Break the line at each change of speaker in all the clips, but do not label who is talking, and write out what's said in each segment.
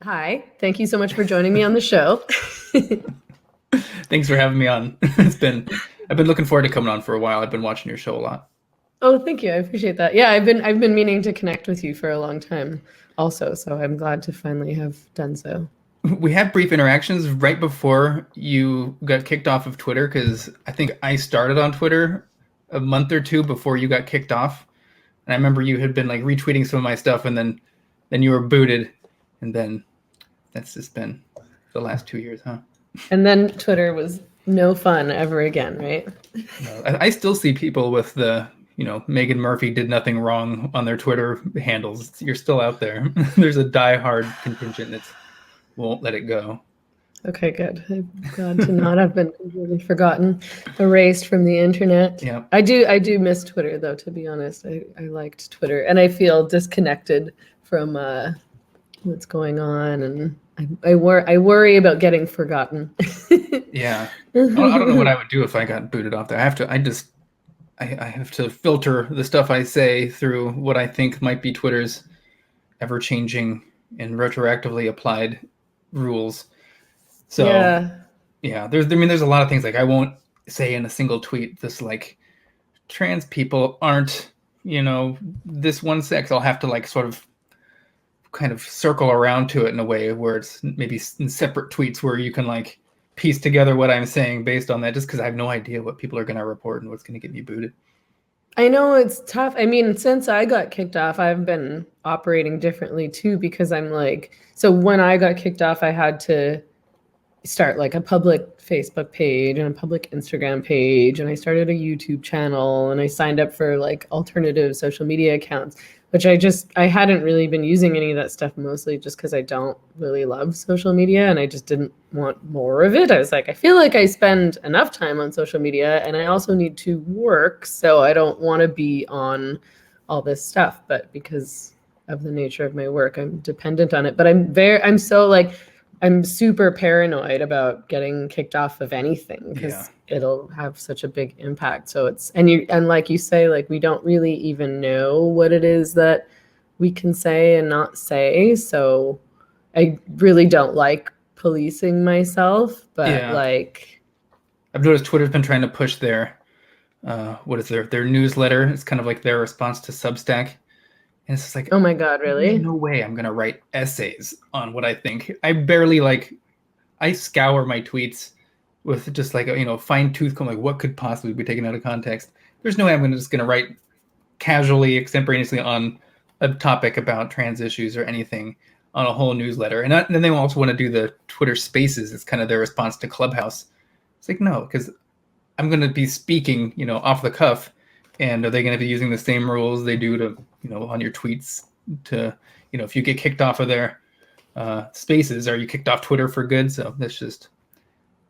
Hi, thank you so much for joining me on the show.
Thanks for having me on. I've been looking forward to coming on for a while. I've been watching your show a lot.
Oh, thank you. I appreciate that. Yeah, I've been meaning to connect with you for a long time also, so I'm glad to finally have done so.
We had brief interactions right before you got kicked off of Twitter because I think I started on Twitter a month or two before you got kicked off. And I remember you had been like retweeting some of my stuff, and then you were booted, and then that's just been the last 2 years, huh?
And then Twitter was no fun ever again, right?
I still see people with Megan Murphy did nothing wrong on their Twitter handles. You're still out there. There's a diehard contingent that won't let it go.
Okay, good. I'm glad to not have been completely forgotten, erased from the internet.
Yeah.
I do miss Twitter though, to be honest. I liked Twitter and I feel disconnected from what's going on, and I worry about getting forgotten.
Yeah. I don't know what I would do if I got booted off there. I have to filter the stuff I say through what I think might be Twitter's ever-changing and retroactively applied rules. So
Yeah.
yeah, there's a lot of things like I won't say in a single tweet this like trans people aren't, this one sex. I'll have to like sort of kind of circle around to it in a way where it's maybe in separate tweets where you can like piece together what I'm saying based on that, just because I have no idea what people are going to report and what's going to get me booted.
I know it's tough. I mean, since I got kicked off, I've been operating differently too, because I'm like, so when I got kicked off, I had to start like a public Facebook page and a public Instagram page, and I started a YouTube channel, and I signed up for like alternative social media accounts, which I hadn't really been using any of that stuff, mostly just because I don't really love social media and I just didn't want more of it. I was like, I feel like I spend enough time on social media and I also need to work, so I don't want to be on all this stuff, but because of the nature of my work, I'm dependent on it. But I'm so like, I'm super paranoid about getting kicked off of anything
Yeah.
because it'll have such a big impact. So and like you say, like we don't really even know what it is that we can say and not say. So I really don't like policing myself, but
Yeah.
like,
I've noticed Twitter's been trying to push what is their newsletter. It's kind of like their response to Substack. And it's just like,
oh my God,
there's
really?
no way I'm going to write essays on what I think. I scour my tweets with just like, fine tooth comb, like what could possibly be taken out of context. There's no way I'm just going to write casually, extemporaneously on a topic about trans issues or anything on a whole newsletter. And then they also want to do the Twitter Spaces. It's kind of their response to Clubhouse. It's like, no, because I'm going to be speaking, off the cuff. And are they going to be using the same rules they do to, on your tweets to, if you get kicked off of their spaces, are you kicked off Twitter for good? So that's just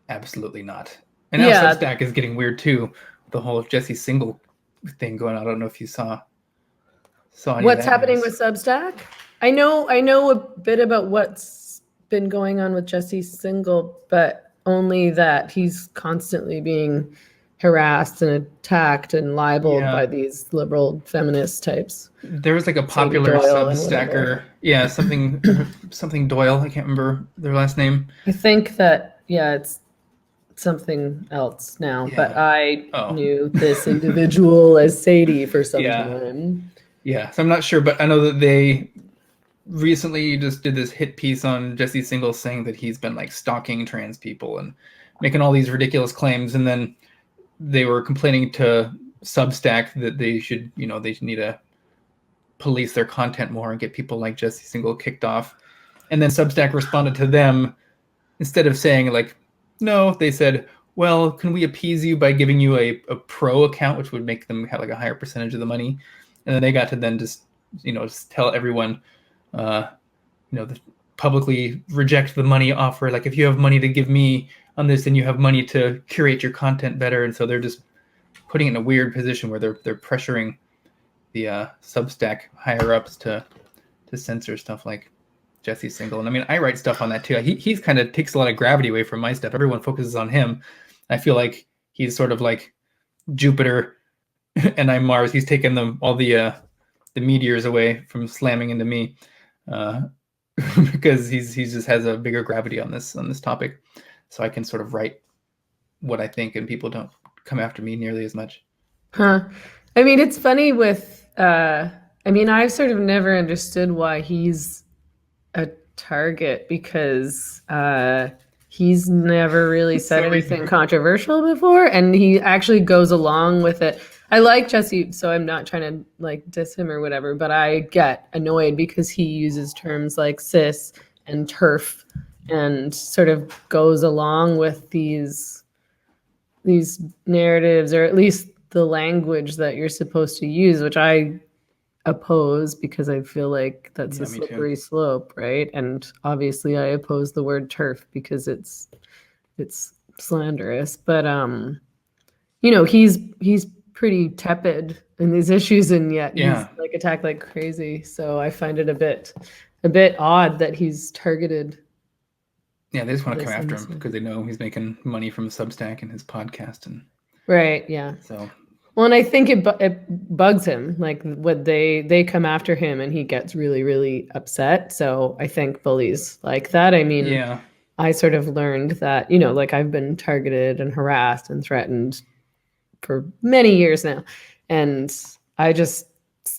absolutely not. And now
Yeah.
Substack is getting weird too. The whole Jesse Single thing going on. I don't know if you saw any of
What's
that
happening
news.
with Substack? I know a bit about what's been going on with Jesse Single, but only that he's constantly being harassed and attacked and libeled
Yeah,
by these liberal feminist types.
there was like a
Sadie
popular
Doyle and whatever.
Substacker. Yeah, something Doyle. I can't remember their last name.
I think that, yeah, it's something else now, but
Yeah.
I
Oh,
knew this individual as Sadie for some
yeah.
time.
Yeah. So I'm not sure, but I know that they recently just did this hit piece on Jesse Singles saying that he's been like stalking trans people and making all these ridiculous claims, and then they were complaining to Substack that they need to police their content more and get people like Jesse Single kicked off. And then Substack responded to them, instead of saying like, no, they said, well, can we appease you by giving you a pro account, which would make them have like a higher percentage of the money? And then they got to then just tell everyone, uh, publicly reject the money offer. Like, if you have money to give me on this, then you have money to curate your content better. And so they're just putting it in a weird position where they're pressuring the Substack higher ups to censor stuff like Jesse Single. And I mean, I write stuff on that too. He's kind of takes a lot of gravity away from my stuff. Everyone focuses on him. I feel like he's sort of like Jupiter and I'm Mars. He's taken all the meteors away from slamming into me. because he just has a bigger gravity on this topic, so I can sort of write what I think, and people don't come after me nearly as much.
Huh. I mean, it's funny with, I mean, I've sort of never understood why he's a target because he's never really said
So
anything controversial before, and he actually goes along with it. I like Jesse, so I'm not trying to like diss him or whatever, but I get annoyed because he uses terms like cis and turf and sort of goes along with these narratives, or at least the language that you're supposed to use, which I oppose because I feel like that's a slippery slope, right? And obviously I oppose the word turf because it's slanderous. But you know, he's pretty tepid in these issues, and yet he's like attacked like crazy. So I find it a bit odd that he's targeted.
Yeah, they just want to come after him because they know he's making money from Substack and his podcast, and
right, yeah.
So,
well, and I think it bugs him, like what they come after him, and he gets really, really upset. So I think bullies like that. I mean,
yeah,
I sort of learned that, you know, like I've been targeted and harassed and threatened for many years now, and I just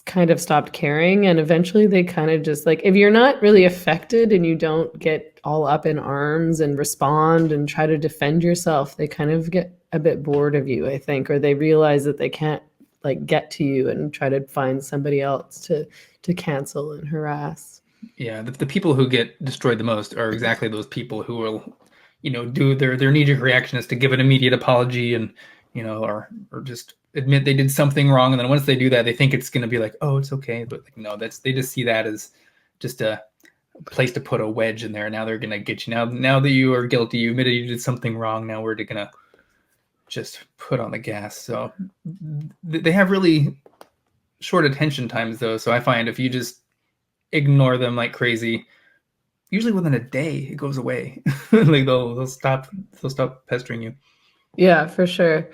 kind of stopped caring. And eventually they kind of just like, if you're not really affected and you don't get all up in arms and respond and try to defend yourself, they kind of get a bit bored of you, I think, or they realize that they can't like get to you and try to find somebody else to cancel and harass.
Yeah, the people who get destroyed the most are exactly those people who will, you know, do their knee-jerk reaction is to give an immediate apology and, you know, or just admit they did something wrong, and then once they do that, they think it's going to be like, oh, it's okay, but like, no, they just see that as just a place to put a wedge in there. Now they're going to get you. Now that you are guilty, you admitted you did something wrong. Now we're going to just put on the gas. So they have really short attention times, though. So I find if you just ignore them like crazy, usually within a day it goes away. Like they'll stop pestering you.
Yeah, for sure.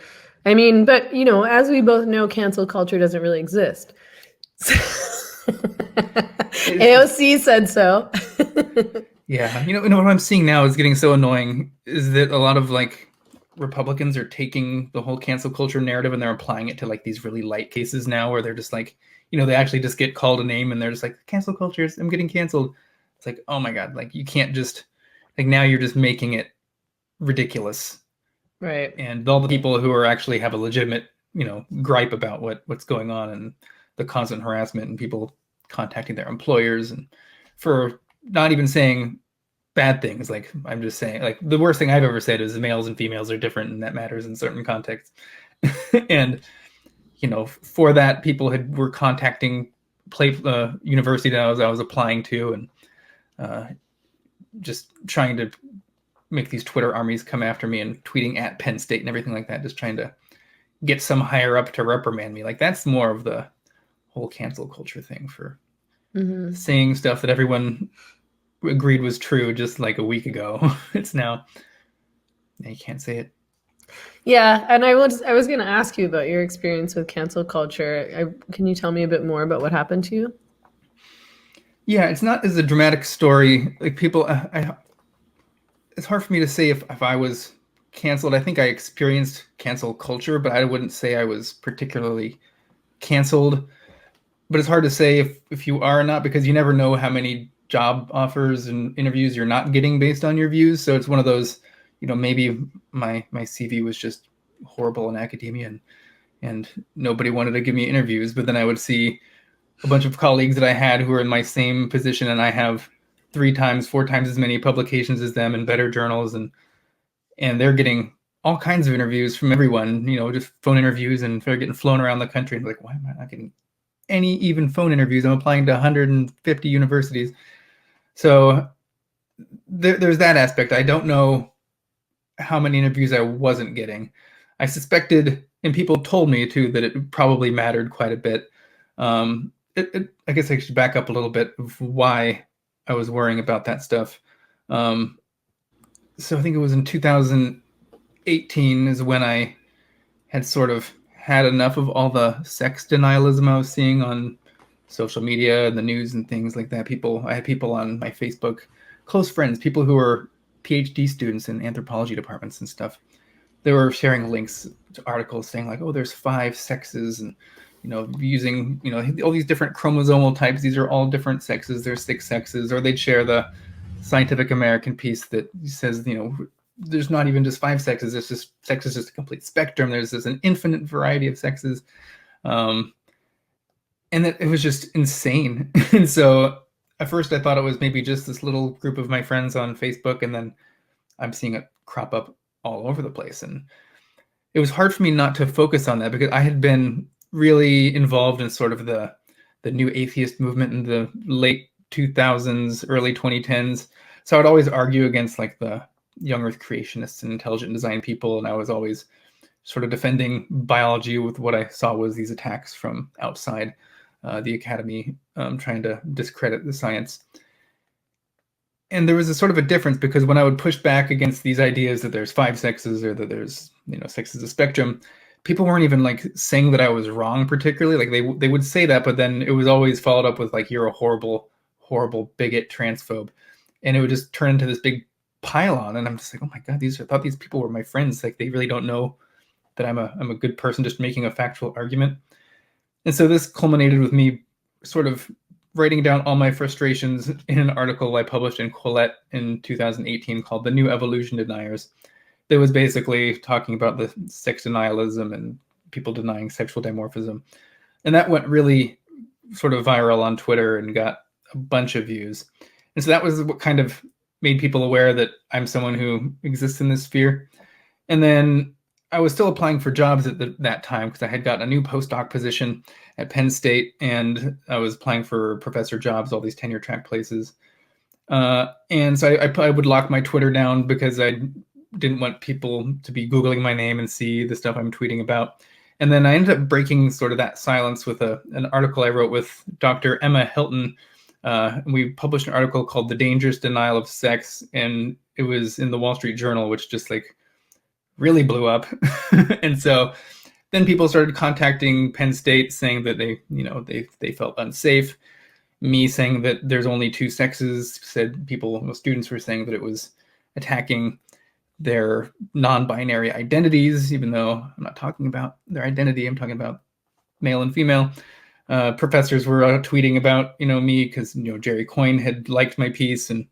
I mean, but you know, as we both know, cancel culture doesn't really exist. AOC said so.
Yeah, you know what I'm seeing now is getting so annoying is that a lot of like Republicans are taking the whole cancel culture narrative and they're applying it to like these really light cases now where they're just like, you know, they actually just get called a name and they're just like, cancel culture, I'm getting canceled. It's like, oh my God, like you can't just, like now you're just making it ridiculous.
Right.
And all the people who are actually have a legitimate, you know, gripe about what's going on and the constant harassment and people contacting their employers and for not even saying bad things. Like I'm just saying, like the worst thing I've ever said is males and females are different and that matters in certain contexts. And you know, for that, people were contacting university that I was applying to and just trying to make these Twitter armies come after me and tweeting at Penn State and everything like that, just trying to get some higher up to reprimand me. Like that's more of the whole cancel culture thing for saying stuff that everyone agreed was true just like a week ago. It's now you can't say it.
Yeah, and I was going to ask you about your experience with cancel culture. Can you tell me a bit more about what happened to you?
Yeah, it's not as a dramatic story. Like people, it's hard for me to say if I was canceled. I think I experienced cancel culture, but I wouldn't say I was particularly canceled. But it's hard to say if you are or not because you never know how many job offers and interviews you're not getting based on your views. So it's one of those, you know, maybe my CV was just horrible in academia and nobody wanted to give me interviews, but then I would see a bunch of colleagues that I had who are in my same position and I have 3 times, 4 times as many publications as them in better journals and they're getting all kinds of interviews from everyone, you know, just phone interviews and they're getting flown around the country and like, why am I not getting any even phone interviews? I'm applying to 150 universities. So there's that aspect. I don't know how many interviews I wasn't getting. I suspected, and people told me too, that it probably mattered quite a bit. I guess I should back up a little bit of why I was worrying about that stuff. So I think it was in 2018 is when I had sort of had enough of all the sex denialism I was seeing on social media and the news and things like that. I had people on my Facebook, close friends, people who were PhD students in anthropology departments and stuff. They were sharing links to articles saying like, oh, there's 5 sexes, and using all these different chromosomal types. These are all different sexes. There's 6 sexes. Or they'd share the Scientific American piece that says there's not even just 5 sexes. It's just sex is just a complete spectrum. There's an infinite variety of sexes, and that it was just insane. And so at first I thought it was maybe just this little group of my friends on Facebook, and then I'm seeing it crop up all over the place. And it was hard for me not to focus on that, because I had been really involved in sort of the new atheist movement in the late 2000s, early 2010s. So I'd always argue against like the young earth creationists and intelligent design people, and I was always sort of defending biology with what I saw was these attacks from outside the academy, trying to discredit the science. And there was a sort of a difference, because when I would push back against these ideas that there's 5 sexes, or that there's sex is a spectrum, people weren't even like saying that I was wrong particularly. Like they would say that, but then it was always followed up with like, you're a horrible bigot, transphobe, and it would just turn into this big pile-on. And I'm just like, oh my god, I thought these people were my friends. Like they really don't know that I'm a good person just making a factual argument. And so this culminated with me sort of writing down all my frustrations in an article I published in Quillette in 2018 called The New Evolution Deniers. That was basically talking about the sex denialism and people denying sexual dimorphism. And that went really sort of viral on Twitter and got a bunch of views. And so that was what kind of made people aware that I'm someone who exists in this sphere. And then I was still applying for jobs at that time, because I had gotten a new postdoc position at Penn State, and I was applying for professor jobs, all these tenure track places. And so I would lock my Twitter down, because I didn't want people to be Googling my name and see the stuff I'm tweeting about. And then I ended up breaking sort of that silence with an article I wrote with Dr. Emma Hilton. We published an article called The Dangerous Denial of Sex, and it was in the Wall Street Journal, which just like really blew up. And so then people started contacting Penn State saying that they felt unsafe. Me saying that there's only 2 sexes, students were saying that it was attacking their non-binary identities, even though I'm not talking about their identity, I'm talking about male and female. Professors were tweeting about me, because Jerry Coyne had liked my piece, and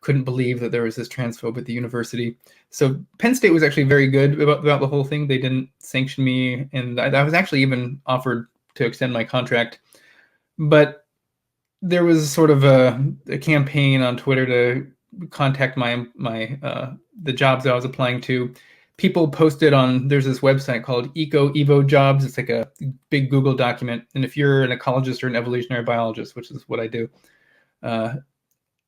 couldn't believe that there was this transphobe at the university. So Penn State was actually very good about the whole thing. They didn't sanction me, and I was actually even offered to extend my contract. But there was sort of a campaign on Twitter to contact the jobs that I was applying to. People posted there's this website called Evo Jobs. It's like a big Google document. And if you're an ecologist or an evolutionary biologist, which is what I do,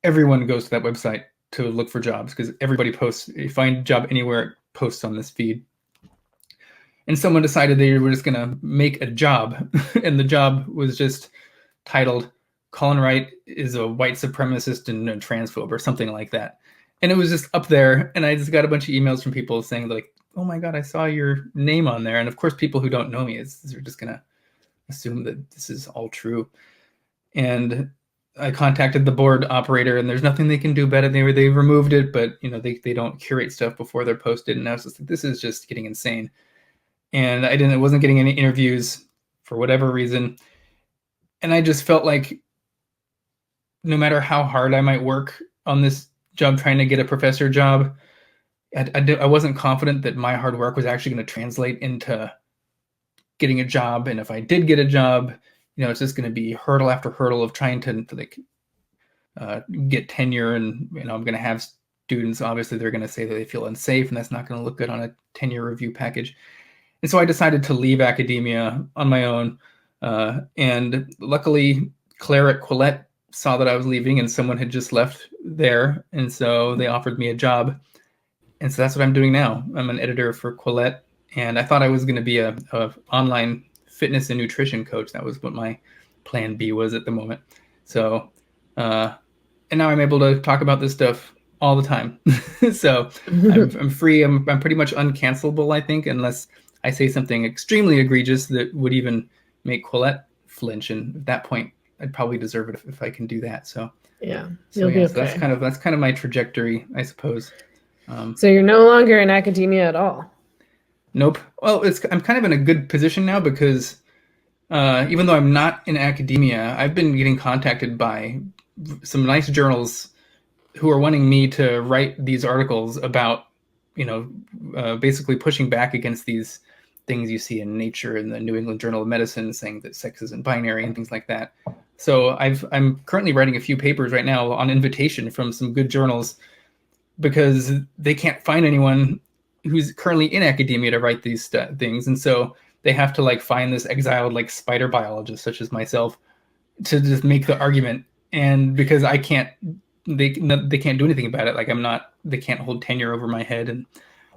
everyone goes to that website to look for jobs, because everybody posts. You find a job anywhere, it posts on this feed. And someone decided they were just going to make a job, and the job was just titled Colin Wright is a white supremacist and a transphobe, or something like that. And it was just up there, and I just got a bunch of emails from people saying like, oh my god, I saw your name on there. And of course, people who don't know me they're just going to assume that this is all true. And I contacted the board operator, and there's nothing they can do about it. They removed it, but they don't curate stuff before they're posted. And I was just like, this is just getting insane. And I wasn't getting any interviews for whatever reason. And I just felt like no matter how hard I might work on this job trying to get a professor job, I wasn't confident that my hard work was actually going to translate into getting a job. And if I did get a job, it's just going to be hurdle after hurdle of trying to get tenure. And I'm going to have students, obviously they're going to say that they feel unsafe, and that's not going to look good on a tenure review package. And so I decided to leave academia on my own. And luckily, Claire at Quillette saw that I was leaving, and someone had just left there. And so they offered me a job. And so that's what I'm doing now. I'm an editor for Quillette. And I thought I was going to be a online fitness and nutrition coach. That was what my plan B was at the moment. So, and now I'm able to talk about this stuff all the time. So I'm free. I'm pretty much uncancelable, I think, unless I say something extremely egregious that would even make Quillette flinch. And at that point, I'd probably deserve it if I can do that. So
you'll be okay.
So that's kind of my trajectory, I suppose.
So you're no longer in academia at all?
Nope. Well, I'm kind of in a good position now because even though I'm not in academia, I've been getting contacted by some nice journals who are wanting me to write these articles about, basically pushing back against these things you see in Nature and the New England Journal of Medicine saying that sex isn't binary and things like that. So I'm currently writing a few papers right now on invitation from some good journals because they can't find anyone who's currently in academia to write these things. And so they have to find this exiled spider biologist such as myself to just make the argument. And because I can't, they can't do anything about it. They can't hold tenure over my head. And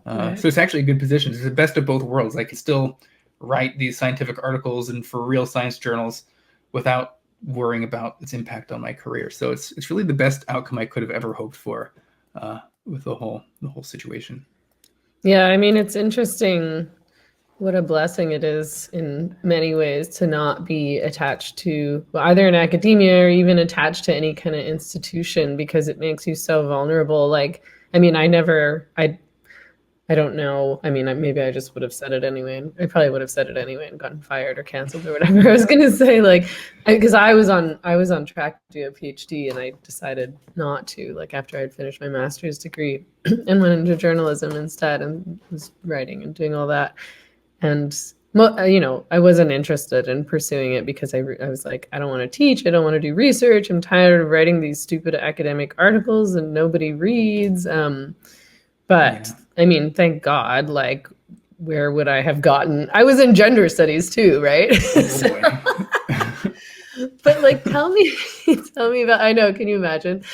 Right.
So it's actually a good position. It's the best of both worlds. I can still write these scientific articles and for real science journals without worrying about its impact on my career. So it's really the best outcome I could have ever hoped for with the whole situation.
Yeah, I mean, it's interesting what a blessing it is in many ways to not be attached to either in academia or even attached to any kind of institution, because it makes you so vulnerable. I mean, I don't know. I mean, maybe I just would have said it anyway. And I probably would have said it anyway and gotten fired or canceled or whatever. I was going to say, because I was on track to do a PhD and I decided not to, after I'd finished my master's degree and went into journalism instead and was writing and doing all that. And, I wasn't interested in pursuing it because I was like, I don't want to teach. I don't want to do research. I'm tired of writing these stupid academic articles and nobody reads. But I mean, thank God, where would I have gotten? I was in gender studies too, right? But tell me about, I know, can you imagine?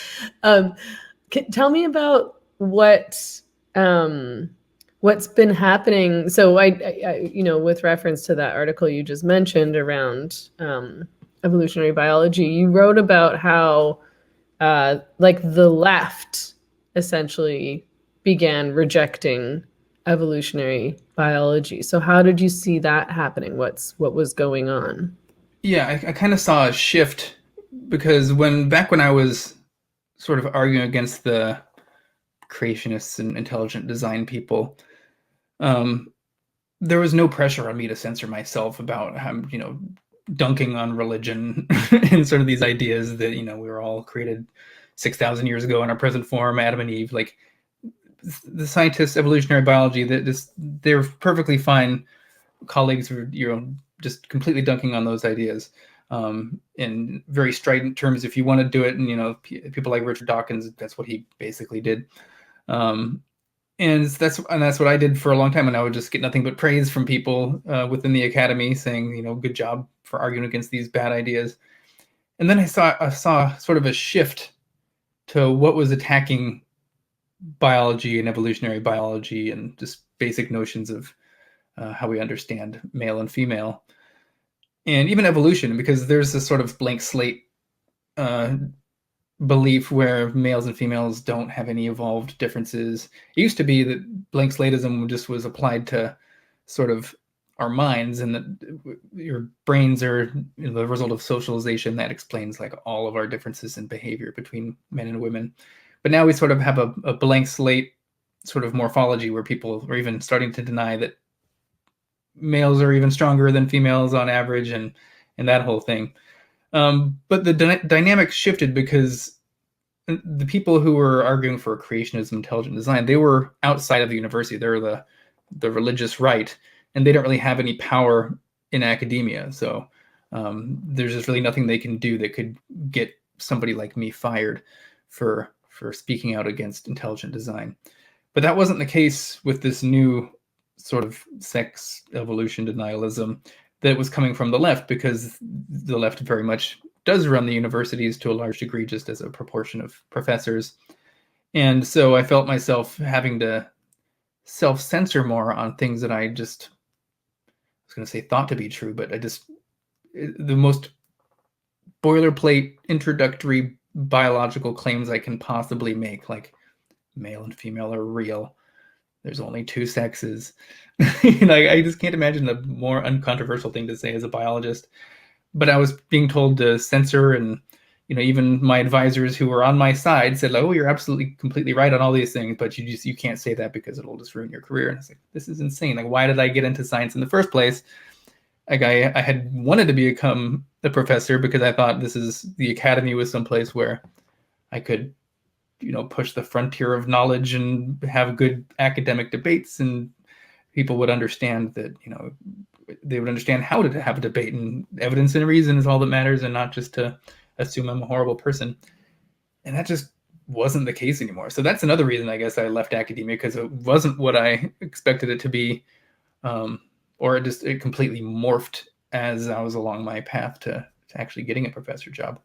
Tell me about what's been happening. So I with reference to that article you just mentioned around evolutionary biology, you wrote about how the left essentially began rejecting evolutionary biology. So how did you see that happening? What was going on?
Yeah, I kind of saw a shift because back when I was sort of arguing against the creationists and intelligent design people, there was no pressure on me to censor myself about dunking on religion and sort of these ideas that we were all created 6,000 years ago in our present form, Adam and Eve. The scientists, evolutionary biology, they're perfectly fine colleagues who are just completely dunking on those ideas in very strident terms. If you want to do it, and people like Richard Dawkins, that's what he basically did. And that's what I did for a long time, and I would just get nothing but praise from people within the academy saying, good job for arguing against these bad ideas. And then I saw sort of a shift to what was attacking biology and evolutionary biology and just basic notions of how we understand male and female, and even evolution, because there's this sort of blank slate belief where males and females don't have any evolved differences. It used to be that blank slatism just was applied to sort of our minds, and that your brains are the result of socialization that explains all of our differences in behavior between men and women. But now we sort of have a blank slate sort of morphology where people are even starting to deny that males are even stronger than females on average, and that whole thing. But the dynamic shifted because the people who were arguing for creationism, intelligent design, they were outside of the university. They're the religious right, and they don't really have any power in academia. So there's just really nothing they can do that could get somebody like me fired for speaking out against intelligent design. But that wasn't the case with this new sort of sex evolution denialism that was coming from the left, because the left very much does run the universities to a large degree just as a proportion of professors. And so I felt myself having to self-censor more on things that I was going to say thought to be true, but the most boilerplate introductory biological claims I can possibly make, like male and female are real, there's only two sexes. I just can't imagine a more uncontroversial thing to say as a biologist. but I was being told to censor, and even my advisors who were on my side said, like, oh, you're absolutely completely right on all these things, but you can't say that because it'll just ruin your career. And I was like, this is insane. Like, why did I get into science in the first place? Like, I had wanted to become a professor because I thought the academy was someplace where I could, push the frontier of knowledge and have good academic debates, and people would understand that, they would understand how to have a debate, and evidence and reason is all that matters, and not just to assume I'm a horrible person. And that just wasn't the case anymore. So that's another reason, I guess, I left academia, because it wasn't what I expected it to be, or it completely morphed as I was along my path to actually getting a professor job.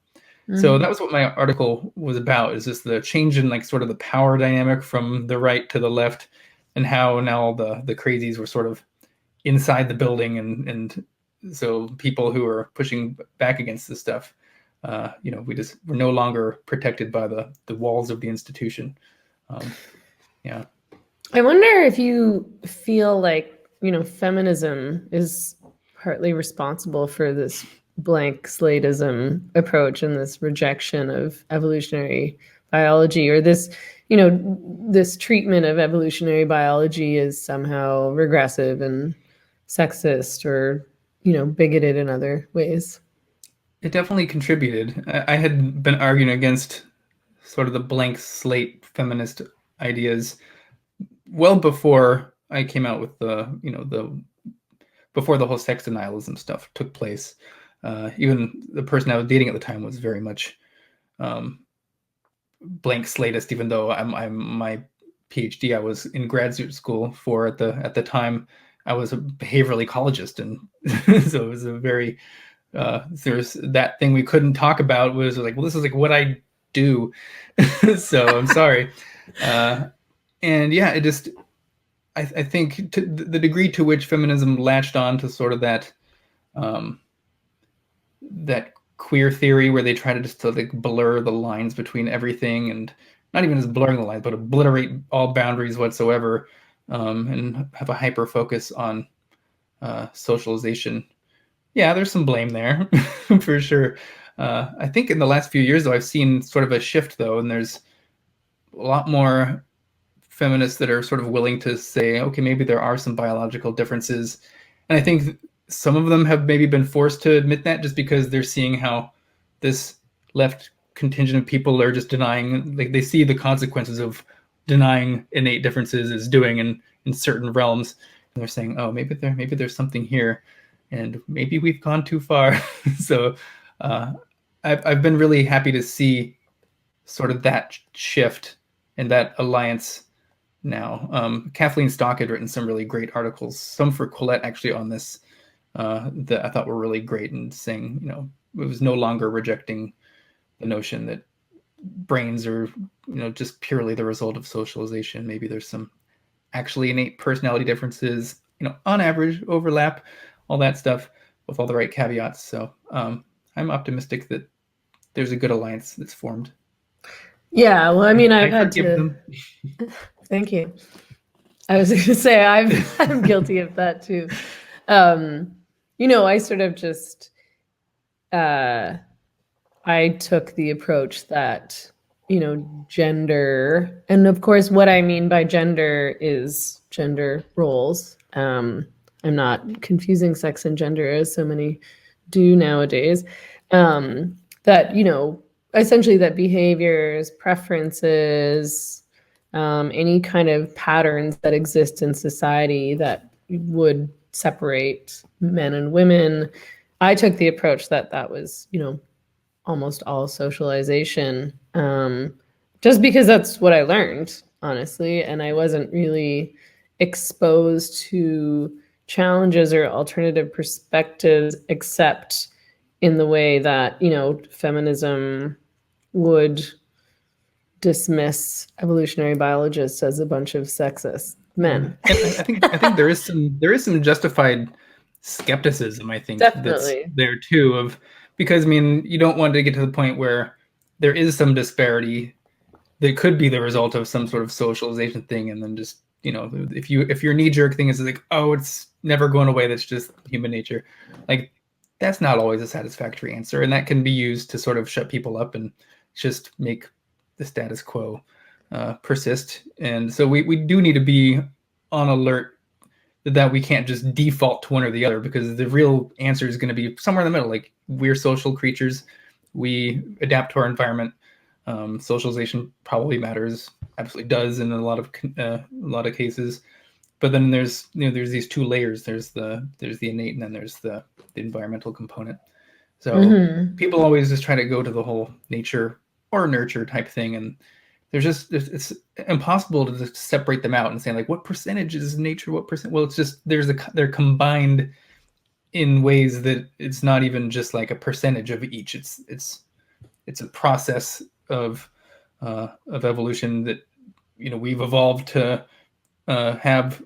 Mm-hmm. So that was what my article was about, is just the change in, like, sort of the power dynamic from the right to the left, and how now all the crazies were sort of inside the building, and so people who are pushing back against this stuff, we're no longer protected by the walls of the institution. Yeah.
I wonder if you feel like, feminism is partly responsible for this blank slateism approach and this rejection of evolutionary biology, or this, this treatment of evolutionary biology is somehow regressive and sexist, or, bigoted in other ways.
It definitely contributed. I had been arguing against sort of the blank slate feminist ideas well before I came out with before the whole sex denialism stuff took place. Even the person I was dating at the time was very much blank slateist, even though I'm my PhD I was in graduate school for at the time. I was a behavioral ecologist, and so it was a very there's that thing we couldn't talk about, was like, well, this is like what I do. So I'm sorry. And yeah, it just, I think to the degree to which feminism latched on to sort of that that queer theory, where they try to just like blur the lines between everything, and not even just blurring the lines, but obliterate all boundaries whatsoever, and have a hyper focus on socialization. Yeah, there's some blame there for sure. I think in the last few years, though, I've seen sort of a shift, though, and there's a lot more feminists that are sort of willing to say, okay, maybe there are some biological differences. And I think some of them have maybe been forced to admit that, just because they're seeing how this left contingent of people are just denying, like, they see the consequences of denying innate differences is doing in certain realms. And they're saying, oh, maybe there's something here, and maybe we've gone too far. So I've been really happy to see sort of that shift and that alliance now. Kathleen Stock had written some really great articles, some for Quillette actually, on this, that I thought were really great, and saying, it was no longer rejecting the notion that brains are, just purely the result of socialization. Maybe there's some actually innate personality differences, on average overlap, all that stuff, with all the right caveats. So I'm optimistic that there's a good alliance that's formed.
Yeah, well, I mean, I've had to. Thank you. I was going to say I'm guilty of that too. I sort of just I took the approach that, gender, and of course what I mean by gender is gender roles. I'm not confusing sex and gender as so many do nowadays. That, essentially that behaviors, preferences, any kind of patterns that exist in society that would separate men and women, I took the approach that was, almost all socialization, just because that's what I learned, honestly, and I wasn't really exposed to challenges or alternative perspectives, except in the way that, feminism would dismiss evolutionary biologists as a bunch of sexist men.
And I think there is some justified skepticism, I think. Definitely. That's there too, because I mean, you don't want to get to the point where there is some disparity that could be the result of some sort of socialization thing, and then just, if your knee-jerk thing is like, oh, it's never going away, that's just human nature. Like, that's not always a satisfactory answer, and that can be used to sort of shut people up and just make the status quo persist. And so we do need to be on alert that we can't just default to one or the other, because the real answer is going to be somewhere in the middle. Like, we're social creatures, we adapt to our environment. Socialization probably matters, absolutely does in a lot of cases. But then there's these two layers. There's the innate, and then there's the environmental component. So people always just try to go to the whole nature or nurture type thing, and it's impossible to just separate them out and say, like, what percentage is nature, what percent? Well, it's just they're combined in ways that it's not even just like a percentage of each. It's a process of evolution that we've evolved to have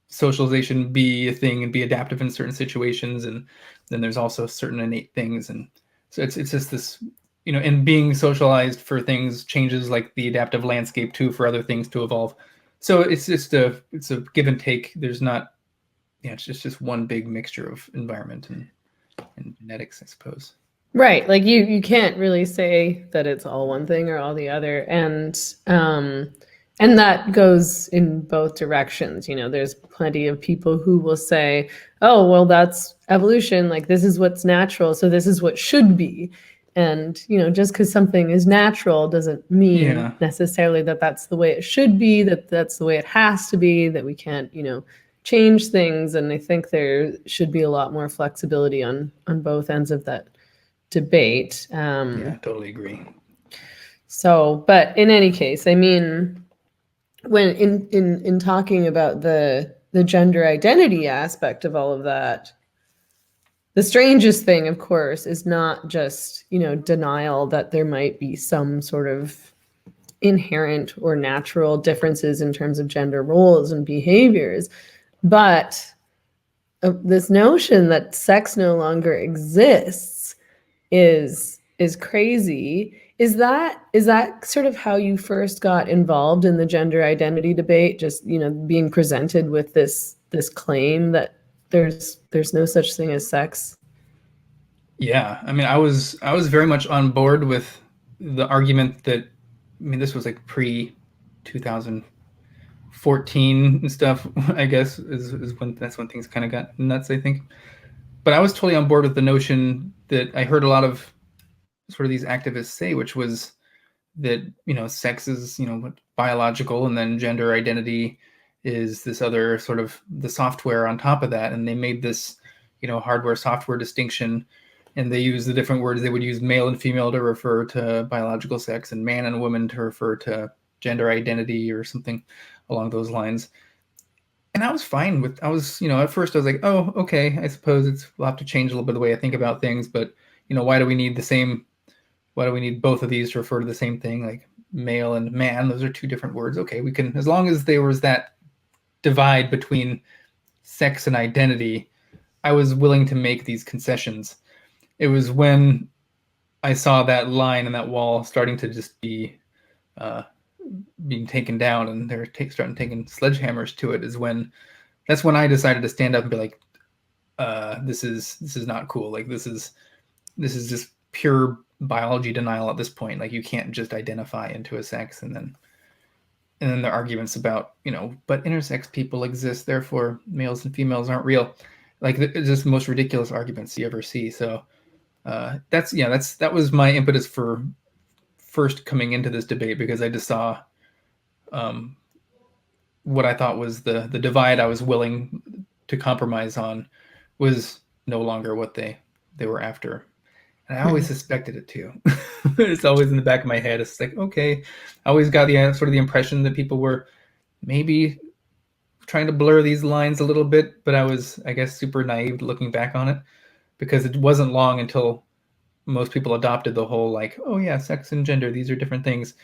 socialization be a thing and be adaptive in certain situations, and then there's also certain innate things, and so it's just this, and being socialized for things changes like the adaptive landscape too for other things to evolve. So it's a give and take. There's not, it's just one big mixture of environment and genetics, I suppose.
Right. Like you can't really say that it's all one thing or all the other. And that goes in both directions. There's plenty of people who will say, oh, well, that's evolution. Like, this is what's natural, so this is what should be. And, just because something is natural doesn't mean necessarily that that's the way it should be, that that's the way it has to be, that we can't, change things. And I think there should be a lot more flexibility on both ends of that debate.
Yeah, totally agree.
So, but in any case, I mean, when in talking about the gender identity aspect of all of that, the strangest thing, of course, is not just, denial that there might be some sort of inherent or natural differences in terms of gender roles and behaviors, but this notion that sex no longer exists is crazy. Is that sort of how you first got involved in the gender identity debate? Just, being presented with this claim that there's no such thing as sex?
Yeah, I mean, I was very much on board with the argument that, this was like pre 2014 and stuff, I guess, is when things kind of got nuts, I think. But I was totally on board with the notion that I heard a lot of sort of these activists say, which was that, sex is, biological, and then gender identity is this other sort of the software on top of that. And they made this, hardware software distinction, and they use the different words. They would use male and female to refer to biological sex, and man and woman to refer to gender identity or something along those lines. And I was fine with, at first I was like, oh, okay, I suppose we'll have to change a little bit the way I think about things, but, why do we need both of these to refer to the same thing? Like male and man, those are two different words. Okay, we can, as long as there was that divide between sex and identity, I was willing to make these concessions. It was when I saw that line and that wall starting to just be being taken down, and they're starting taking sledgehammers to it, that's when I decided to stand up and be like, this is not cool. Like, this is just pure biology denial at this point. Like, you can't just identify into a sex, and then the arguments about, but intersex people exist, therefore males and females aren't real. Like, it's just the most ridiculous arguments you ever see. So that was my impetus for first coming into this debate, because I just saw what I thought was the divide I was willing to compromise on was no longer what they were after. And I always suspected it too. It's always in the back of my head. It's like, okay, I always got sort of the impression that people were maybe trying to blur these lines a little bit, but I was, I guess, super naive looking back on it, because it wasn't long until most people adopted the whole, like, oh yeah, sex and gender, these are different things.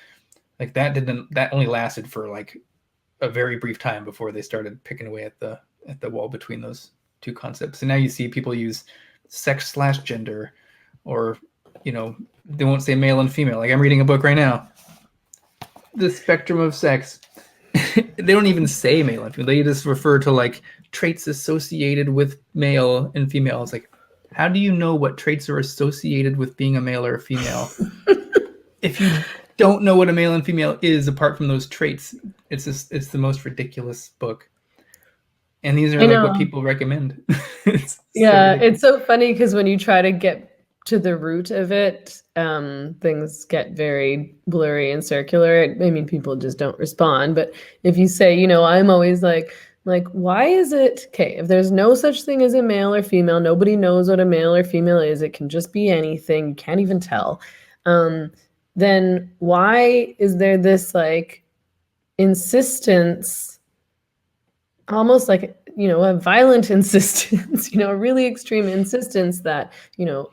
Like, that only lasted for like a very brief time before they started picking away at the wall between those two concepts. And now you see people use sex/gender, or, they won't say male and female. Like, I'm reading a book right now, The Spectrum of Sex. They don't even say male and female. They just refer to like traits associated with male and female. It's like, How do you know what traits are associated with being a male or a female if you don't know what a male and female is apart from those traits? It's the most ridiculous book. And these are
I
like what
know.
people recommend. It's so
Yeah,
ridiculous.
it's so funny because when you try to get to the root of it, things get very blurry and circular. I mean, people just don't respond. But if you say, I'm always like, why is it okay? If there's no such thing as a male or female, nobody knows what a male or female is. It can just be anything. You can't even tell. Um, then why is there this like insistence, almost like a violent insistence, a really extreme insistence that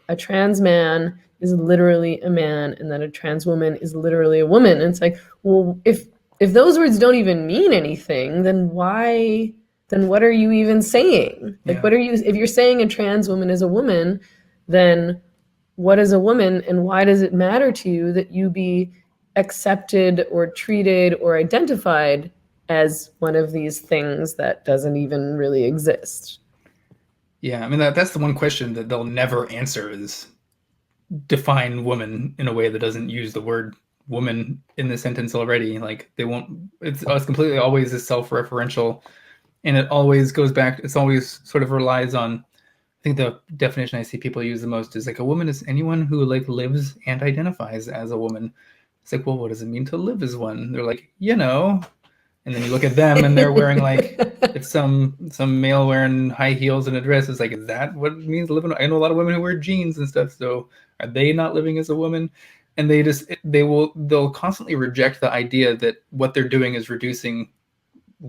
a trans man is literally a man and that a trans woman is literally a woman? And it's like, well, if those words don't even mean anything, then what are you even saying? Like,
Yeah.
if you're saying a trans woman is a woman, then what is a woman, and why does it matter to you that you be accepted or treated or identified as one of these things that doesn't even really exist?
Yeah, I mean that's the one question that they'll never answer is define woman in a way that doesn't use the word woman in the sentence already. Like they won't. It's completely always is self-referential, and it always goes back. It's always sort of relies on. I think the definition I see people use the most is like a woman is anyone who like lives and identifies as a woman. It's like, well, what does it mean to live as one? They're like, and then you look at them and they're wearing like it's some male wearing high heels and a dress. It's like, is that what it means to live in? I know a lot of women who wear jeans and stuff. So are they not living as a woman? And they'll constantly reject the idea that what they're doing is reducing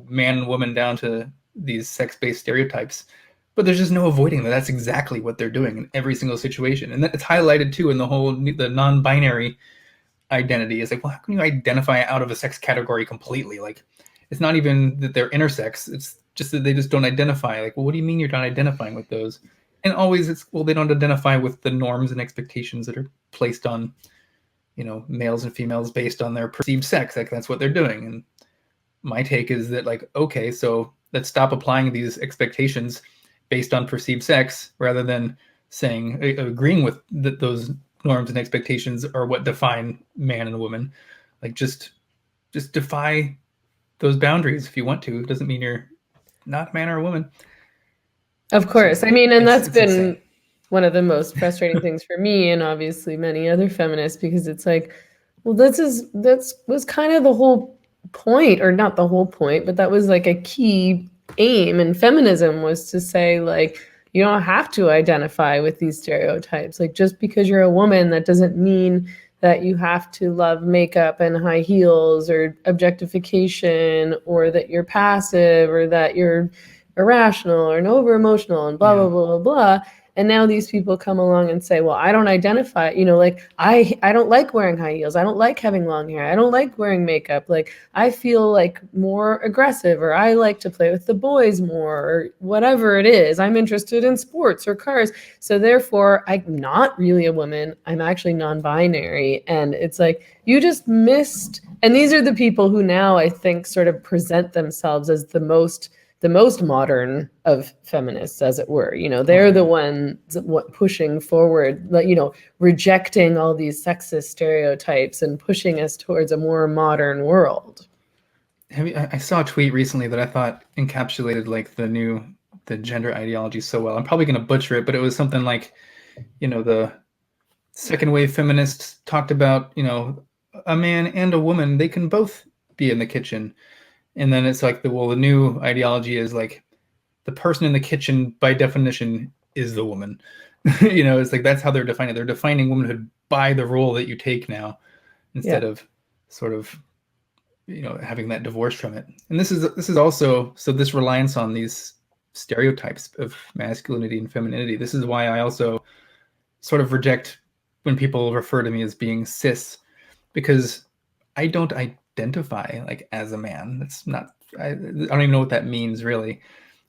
man and woman down to these sex-based stereotypes. But there's just no avoiding that. That's exactly what they're doing in every single situation, and it's highlighted too in the non-binary identity. Is like, well, how can you identify out of a sex category completely? Like, it's not even that they're intersex. It's just that they just don't identify. Like, well, what do you mean you're not identifying with those? And always it's, well, they don't identify with the norms and expectations that are placed on, males and females based on their perceived sex. Like that's what they're doing. And my take is that like, okay, so let's stop applying these expectations based on perceived sex rather than saying agreeing with those norms and expectations are what define man and woman. Like just defy those boundaries if you want to. It doesn't mean you're not a man or a woman.
Of
So
course. I mean, and that's
it's insane.
been one of the most frustrating things for me and obviously many other feminists, because it's like, well, that's was kind of the whole point, or not the whole point, but that was like a key aim in feminism, was to say like, you don't have to identify with these stereotypes. Like, just because you're a woman, that doesn't mean that you have to love makeup and high heels or objectification, or that you're passive, or that you're irrational or over emotional and blah,
Yeah.
blah, blah, blah, blah. And now these people come along and say, well, I don't identify, like I don't like wearing high heels. I don't like having long hair. I don't like wearing makeup. Like I feel like more aggressive, or I like to play with the boys more, or whatever it is. I'm interested in sports or cars. So therefore, I'm not really a woman. I'm actually non-binary. And it's like, you just missed. And these are the people who now I think sort of present themselves as the most modern of feminists, as it were. They're the ones pushing forward, rejecting all these sexist stereotypes and pushing us towards a more modern world.
I saw a tweet recently that I thought encapsulated like the gender ideology so well. I'm probably going to butcher it, but it was something like, the second wave feminists talked about, a man and a woman, they can both be in the kitchen. And then it's like the new ideology is like the person in the kitchen by definition is the woman. It's like that's how they're defining it. They're defining womanhood by the role that you take now, instead of sort of having that divorce from it. And this is also, so this reliance on these stereotypes of masculinity and femininity. This is why I also sort of reject when people refer to me as being cis, because I don't identify like as a man. That's not, I don't even know what that means really.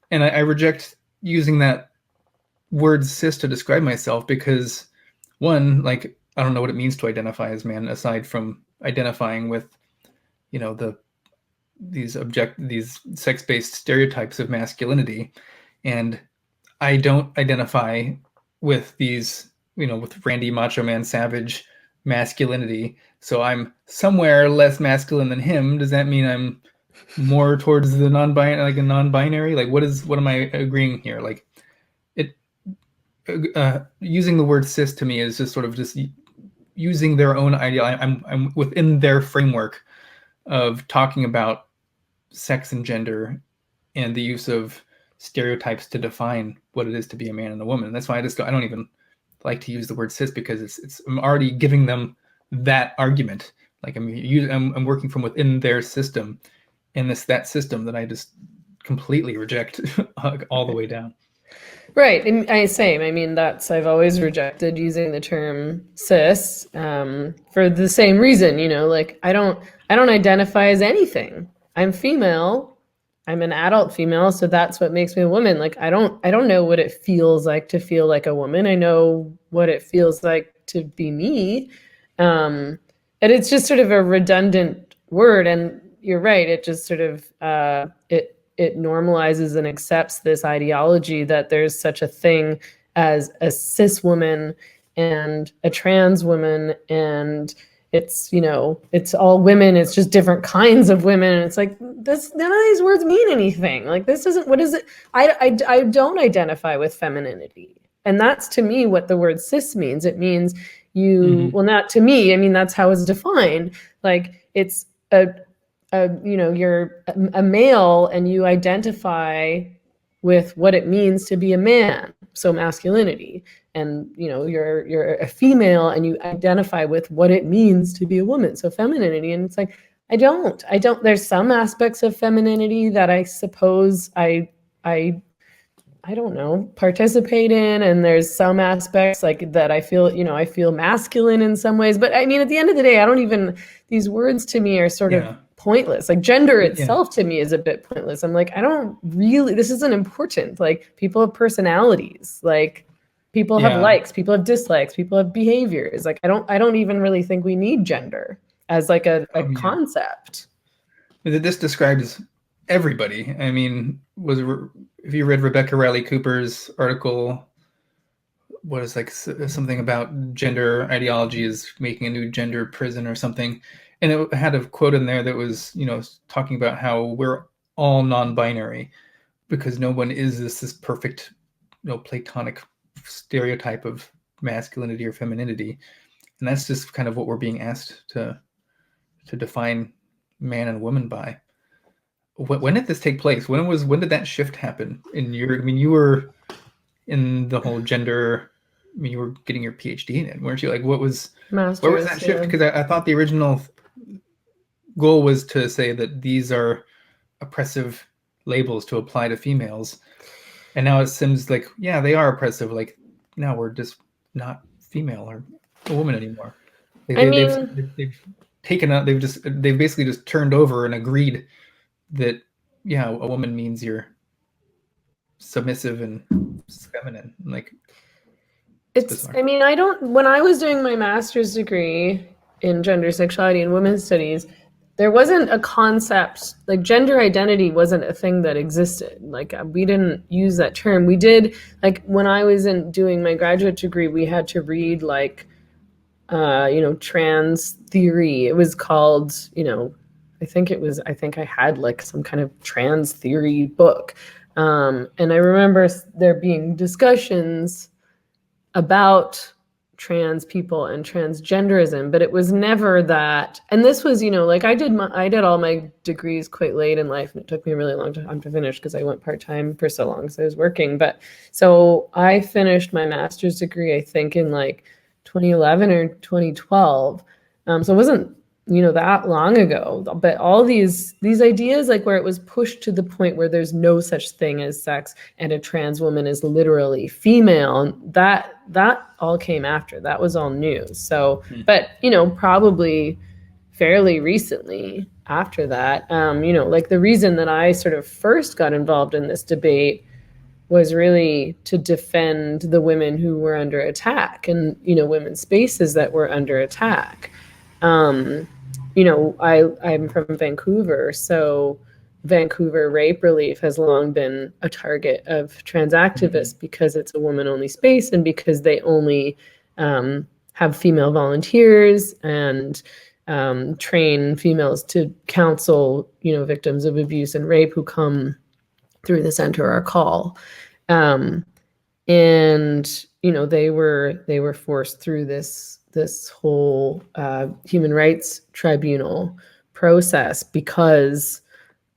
And I reject using that word cis to describe myself, because one, like, I don't know what it means to identify as man aside from identifying with, these sex-based stereotypes of masculinity. And I don't identify with these, with Randy Macho Man Savage masculinity. So I'm somewhere less masculine than him. Does that mean I'm more towards the non-binary, like a non-binary? Like, what am I agreeing here? Like, using the word cis to me is just sort of just using their own idea. I'm within their framework of talking about sex and gender and the use of stereotypes to define what it is to be a man and a woman. That's why I don't even like to use the word cis, because I'm already giving them that argument. Like I'm working from within their system, and that system that I just completely reject all the way down.
Right. And I mean, I've always rejected using the term cis, for the same reason, like I don't identify as anything. I'm female. I'm an adult female, so that's what makes me a woman. Like I don't know what it feels like to feel like a woman. I know what it feels like to be me. And it's just sort of a redundant word. And you're right. It just sort of, it normalizes and accepts this ideology that there's such a thing as a cis woman and a trans woman, and it's it's all women, it's just different kinds of women, and it's like, this, none of these words mean anything. Like, this isn't, what is it? I don't identify with femininity, and that's to me what the word cis means. It means well, not to me, I mean, that's how it's defined. Like, it's you're a male and you identify with what it means to be a man, so masculinity, and you're a female and you identify with what it means to be a woman, so femininity. And it's like, I don't there's some aspects of femininity that I suppose I don't know, participate in, and there's some aspects like that I feel, I feel masculine in some ways. But I mean, at the end of the day, these words to me are sort of pointless. Like, gender itself to me is a bit pointless. I'm like, this isn't important. Like, people have personalities, like people have likes, people have dislikes, people have behaviors. Like, I don't even really think we need gender as like a concept.
This describes everybody. I mean, if you read Rebecca Riley Cooper's article, what is like something about gender ideology is making a new gender prison or something, and it had a quote in there that was, talking about how we're all non-binary because no one is this perfect, platonic stereotype of masculinity or femininity, and that's just kind of what we're being asked to define man and woman by. When did this take place? When did that shift happen in you were in the whole gender, you were getting your PhD in it, weren't you? Like, where was that shift? Because I thought the original goal was to say that these are oppressive labels to apply to females. And now it seems like, yeah, they are oppressive. Like, now we're just not female or a woman anymore. They've taken out, they've basically just turned over and agreed that, yeah, a woman means you're submissive and feminine. Like,
when I was doing my master's degree in gender, sexuality, and women's studies, there wasn't a concept, like gender identity wasn't a thing that existed. Like, we didn't use that term. We did, like, when I was doing my graduate degree, we had to read like, trans theory. It was called, I think I had like some kind of trans theory book. And I remember there being discussions about trans people and transgenderism, but it was never that. And this was, like, I did all my degrees quite late in life, and it took me a really long time to finish because I went part-time for so long because I was working. But so I finished my master's degree, I think, in like 2011 or 2012. So it wasn't, that long ago. But all these ideas, like, where it was pushed to the point where there's no such thing as sex and a trans woman is literally female, and that all came after. That was all new. So, but, probably fairly recently after that, like, the reason that I sort of first got involved in this debate was really to defend the women who were under attack and, women's spaces that were under attack. I'm from Vancouver, so Vancouver rape relief has long been a target of trans activists because it's a woman-only space and because they only have female volunteers and train females to counsel, victims of abuse and rape who come through the center or call. And they were forced through this whole human rights tribunal process because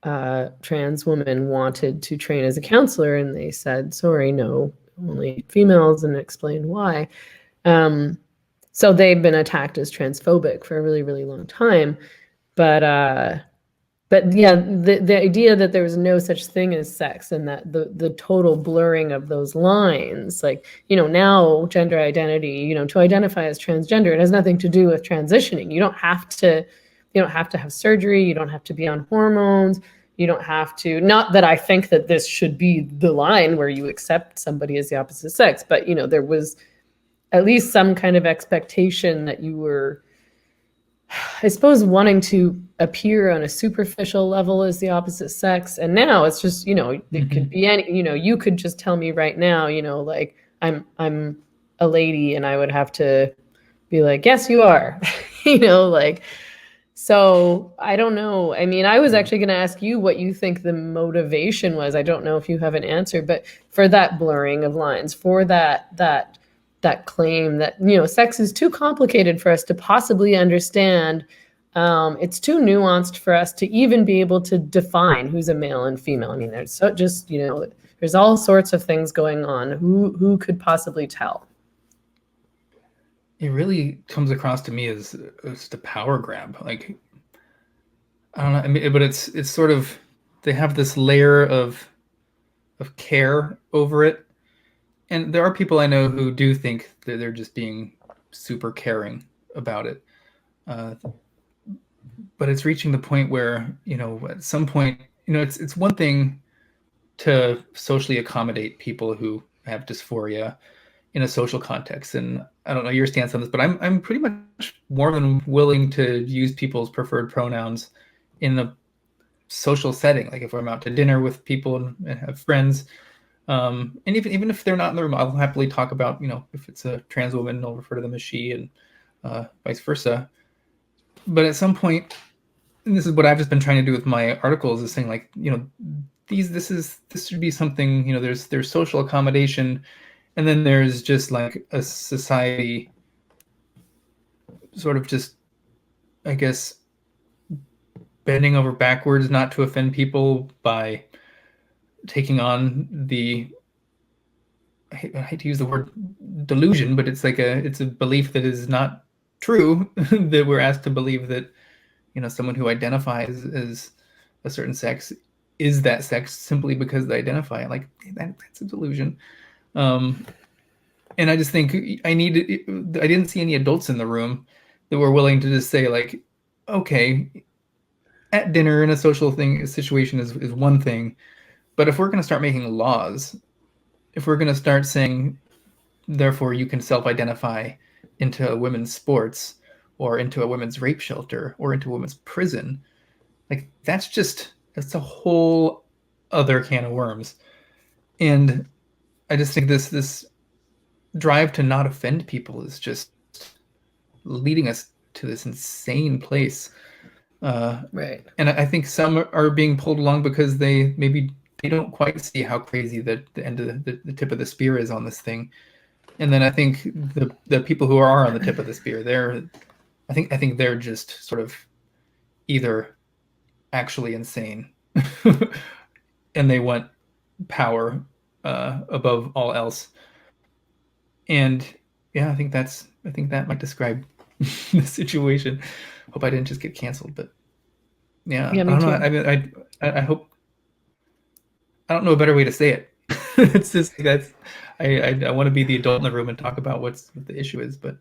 trans women wanted to train as a counselor, and they said, sorry, no, only females, and explained why. So they've been attacked as transphobic for a really, really long time. But yeah, the idea that there was no such thing as sex and that the total blurring of those lines, like, now gender identity, to identify as transgender, it has nothing to do with transitioning. You don't have to have surgery. You don't have to be on hormones. You don't have to, not that I think that this should be the line where you accept somebody as the opposite sex, but, there was at least some kind of expectation that you were, I suppose, wanting to appear on a superficial level as the opposite sex. And now it's just, it could be any, you could just tell me right now, like I'm a lady, and I would have to be like, yes, you are, like, so I don't know. I mean, I was actually going to ask you what you think the motivation was. I don't know if you have an answer, but for that blurring of lines, for that claim that, sex is too complicated for us to possibly understand. It's too nuanced for us to even be able to define who's a male and female. I mean, there's there's all sorts of things going on. Who could possibly tell?
It really comes across to me as just a power grab. Like, I don't know. I mean, but it's sort of, they have this layer of care over it. And there are people I know who do think that they're just being super caring about it. But it's reaching the point where, at some point, it's one thing to socially accommodate people who have dysphoria in a social context. And I don't know your stance on this, but I'm pretty much more than willing to use people's preferred pronouns in a social setting. Like if I'm out to dinner with people and have friends, and even if they're not in the room, I'll happily talk about, if it's a trans woman, I'll refer to them as she, and vice versa. But at some point, and this is what I've just been trying to do with my articles, is saying, like, this should be something, there's social accommodation, and then there's just like a society sort of just, I guess, bending over backwards not to offend people by taking on I hate to use the word delusion, but it's a belief that is not true, that we're asked to believe that, someone who identifies as a certain sex is that sex simply because they identify. Like, that's a delusion. And I just think I didn't see any adults in the room that were willing to just say, like, okay, at dinner in a social situation is one thing, but if we're going to start making laws, if we're going to start saying, therefore you can self-identify into women's sports or into a women's rape shelter or into a women's prison, like that's a whole other can of worms. And I just think this drive to not offend people is just leading us to this insane place.
Right.
And I think some are being pulled along because they don't quite see how crazy the end of the tip of the spear is on this thing. And then I think the people who are on the tip of the spear, I think they're just sort of either actually insane and they want power above all else. And yeah, I think that might describe the situation. Hope I didn't just get canceled, but yeah,
Yeah,
I
me
don't
too.
know. I mean, I hope, I don't know a better way to say it. It's just I want to be the adult in the room and talk about what the issue is, but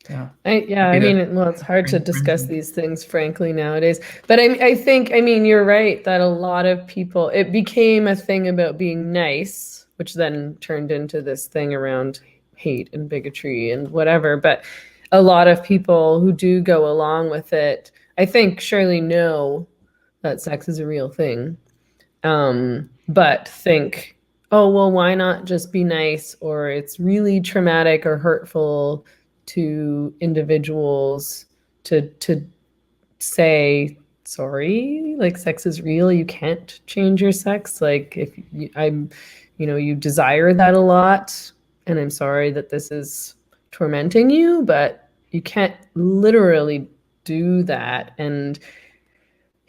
yeah.
I mean, it's hard to discuss these things frankly nowadays. But I think, you're right that a lot of people, it became a thing about being nice, which then turned into this thing around hate and bigotry and whatever. But a lot of people who do go along with it, I think, surely know that sex is a real thing. But think, oh, well, why not just be nice? Or it's really traumatic or hurtful to individuals to say, sorry, like sex is real. You can't change your sex. Like if you desire that a lot, and I'm sorry that this is tormenting you, but you can't literally do that. And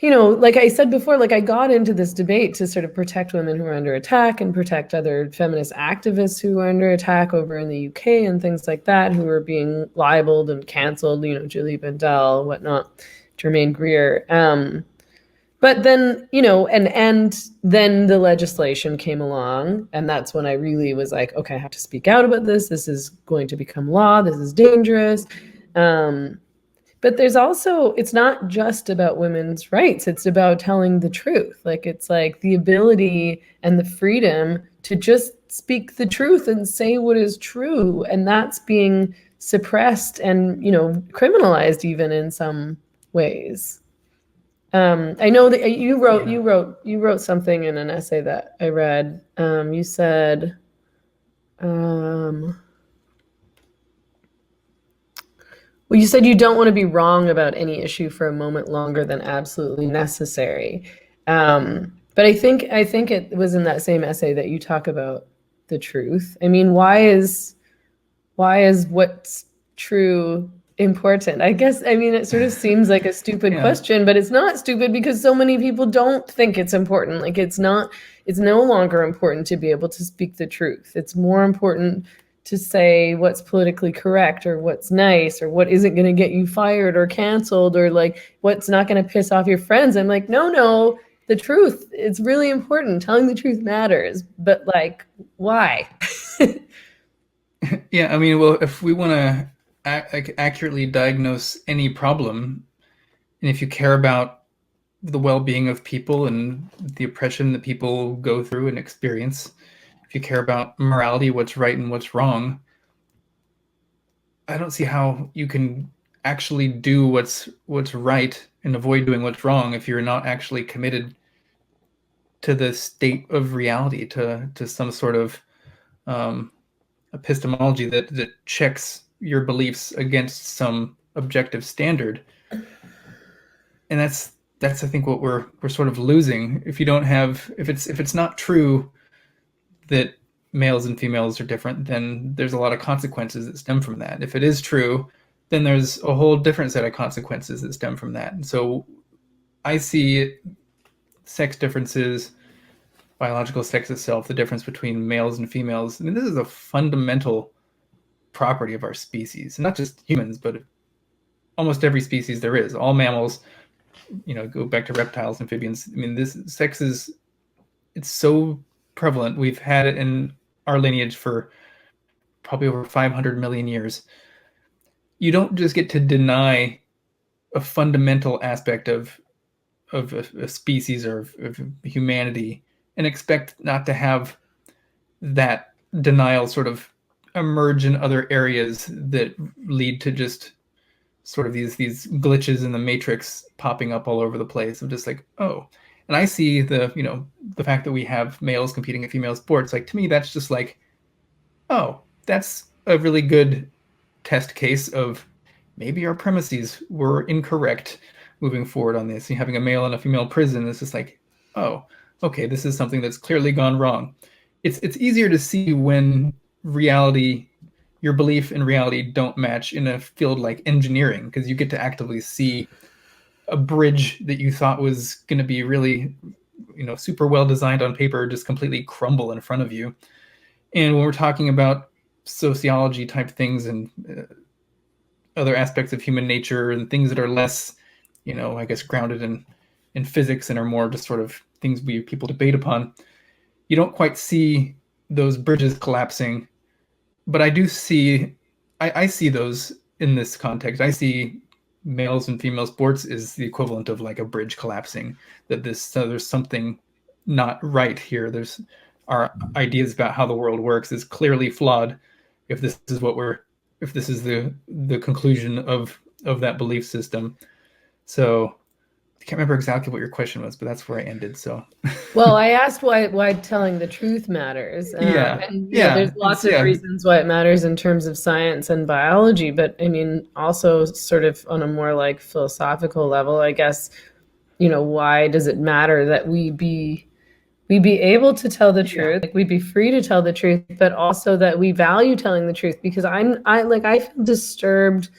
like I said before, like I got into this debate to sort of protect women who are under attack and protect other feminist activists who are under attack over in the UK and things like that, who are being libeled and canceled, Julie Bindel, whatnot, Germaine Greer. But then, and then the legislation came along, and that's when I really was like, okay, I have to speak out about this. This is going to become law. This is dangerous. But there's also, it's not just about women's rights. It's about telling the truth. Like, it's like the ability and the freedom to just speak the truth and say what is true. And that's being suppressed and, criminalized even in some ways. I know that you wrote something in an essay that I read. You said, well, you said you don't want to be wrong about any issue for a moment longer than absolutely necessary. But I think it was in that same essay that you talk about the truth. I mean, why is what's true important? I guess, I mean, it sort of seems like a stupid question, but it's not stupid because so many people don't think it's important. Like it's no longer important to be able to speak the truth. It's more important to say what's politically correct or what's nice or what isn't going to get you fired or canceled or like what's not going to piss off your friends. I'm like, no, the truth, it's really important. Telling the truth matters, but like, why?
Yeah, I mean, well, if we want to accurately diagnose any problem, and if you care about the well-being of people and the oppression that people go through and experience, if you care about morality, what's right and what's wrong, I don't see how you can actually do what's right and avoid doing what's wrong if you're not actually committed to the state of reality, to some sort of epistemology that checks your beliefs against some objective standard. And that's I think what we're sort of losing if you don't have, if it's not true that males and females are different, then there's a lot of consequences that stem from that. If it is true, then there's a whole different set of consequences that stem from that. And so I see sex differences, biological sex itself, the difference between males and females. I mean, this is a fundamental property of our species, not just humans, but almost every species there is. All mammals, go back to reptiles, amphibians. I mean, this sex it's so prevalent. We've had it in our lineage for probably over 500 million years. You don't just get to deny a fundamental aspect of a species or of humanity and expect not to have that denial sort of emerge in other areas that lead to just sort of these glitches in the matrix popping up all over the place. I'm just like, oh. And I see the fact that we have males competing in female sports, like to me that's just like, oh, that's a really good test case of maybe our premises were incorrect moving forward on this. And having a male and a female prison is just like, oh, okay, this is something that's clearly gone wrong. It's easier to see when reality, your belief and reality don't match in a field like engineering, because you get to actively see a bridge that you thought was going to be really, super well designed on paper just completely crumble in front of you. And when we're talking about sociology type things and other aspects of human nature and things that are less, I guess grounded in physics and are more just sort of things people debate upon, you don't quite see those bridges collapsing. But I do see, I see those in this context. I see males and female sports is the equivalent of like a bridge collapsing, that there's something not right here. There's our ideas about how the world works is clearly flawed if this is the conclusion of that belief system. So can't remember exactly what your question was, but that's where I ended. So,
Well, I asked why telling the truth matters.
yeah,
And there's
yeah,
lots of reasons why it matters in terms of science and biology, but I mean, also sort of on a more like philosophical level, I guess, why does it matter that we be able to tell the truth, like we be free to tell the truth, but also that we value telling the truth? Because I feel disturbed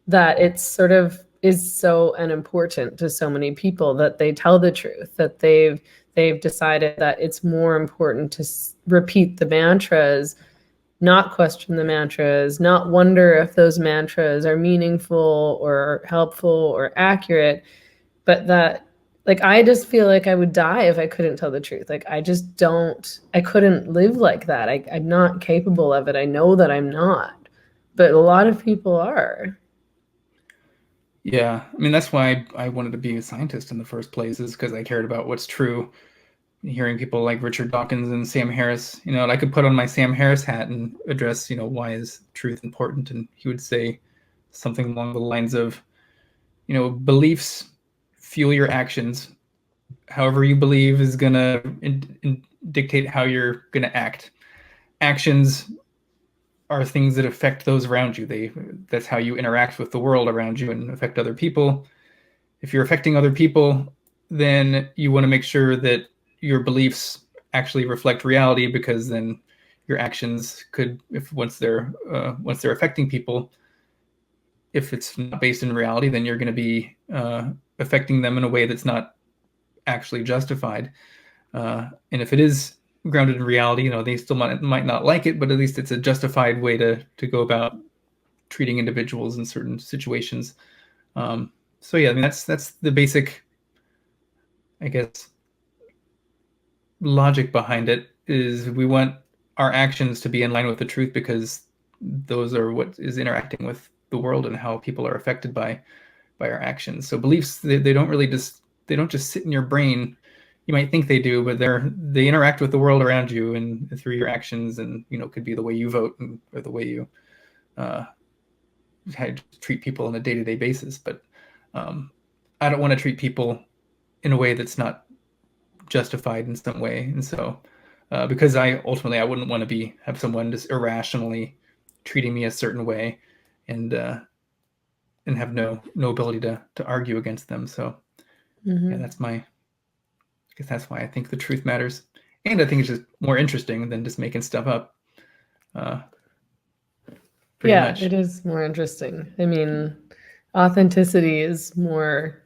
that it's sort of is so unimportant to so many people that they tell the truth, that they've decided that it's more important to repeat the mantras, not question the mantras, not wonder if those mantras are meaningful or helpful or accurate, but that, like, I just feel like I would die if I couldn't tell the truth. Like, I couldn't live like that. I'm not capable of it. I know that I'm not, but a lot of people are.
Yeah, I mean, that's why I wanted to be a scientist in the first place, is because I cared about what's true. Hearing people like Richard Dawkins and Sam Harris, and I could put on my Sam Harris hat and address, why is truth important? And he would say something along the lines of, beliefs fuel your actions. However you believe is going to dictate how you're going to act. Actions are things that affect those around you. That's how you interact with the world around you and affect other people. If you're affecting other people, then you want to make sure that your beliefs actually reflect reality, because then your actions could, if once they're affecting people, if it's not based in reality, then you're going to be affecting them in a way that's not actually justified. And if it is grounded in reality, they still might not like it, but at least it's a justified way to go about treating individuals in certain situations. So yeah, I mean, that's the basic, I guess, logic behind it, is we want our actions to be in line with the truth, because those are what is interacting with the world and how people are affected by our actions. So beliefs, they don't really they don't just sit in your brain. You might think they do, but they interact with the world around you and through your actions, and could be the way you vote or the way you treat people on a day-to-day basis. But I don't want to treat people in a way that's not justified in some way. And so because I wouldn't want to have someone just irrationally treating me a certain way and have no ability to argue against them. So yeah, I guess that's why I think the truth matters. And I think it's just more interesting than just making stuff up. Much.
It is more interesting. I mean, authenticity is more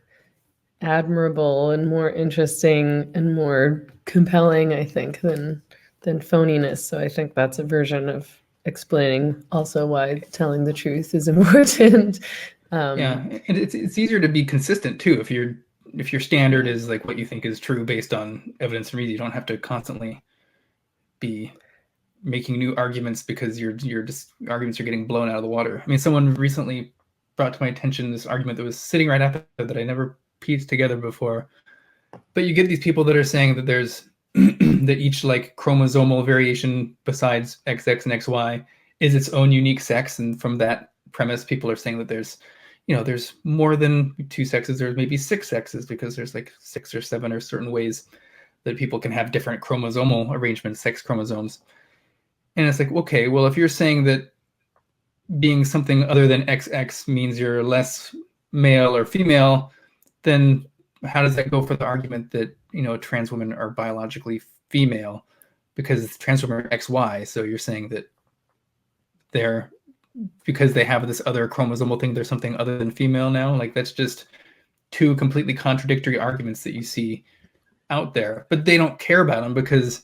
admirable and more interesting and more compelling, I think, than phoniness. So I think that's a version of explaining also why telling the truth is important.
Yeah, and it's easier to be consistent too if your standard is like what you think is true based on evidence and reason. You don't have to constantly be making new arguments because your arguments are getting blown out of the water. I mean, someone recently brought to my attention this argument that was sitting right after that I never pieced together before. But you get these people that are saying that there's that each like chromosomal variation besides XX and XY is its own unique sex, and from that premise, people are saying that there's more than two sexes. There's maybe six sexes, because there's like 6 or 7 or certain ways that people can have different chromosomal arrangements, sex chromosomes. And it's like, okay, well, if you're saying that being something other than XX means you're less male or female, then how does that go for the argument that trans women are biologically female because trans women are XY? So you're saying that because they have this other chromosomal thing, there's something other than female now? Like, that's just two completely contradictory arguments that you see out there, but they don't care about them because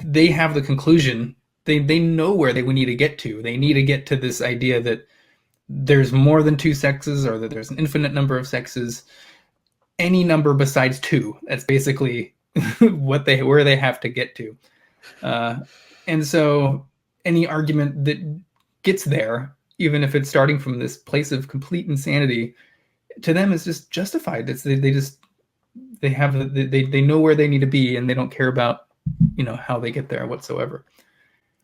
they have the conclusion. They know where they need to get to. They need to get to this idea that there's more than two sexes, or that there's an infinite number of sexes, any number besides 2. That's basically where they have to get to. And so any argument that gets there, even if it's starting from this place of complete insanity, to them is just justified. They know where they need to be, and they don't care about how they get there whatsoever.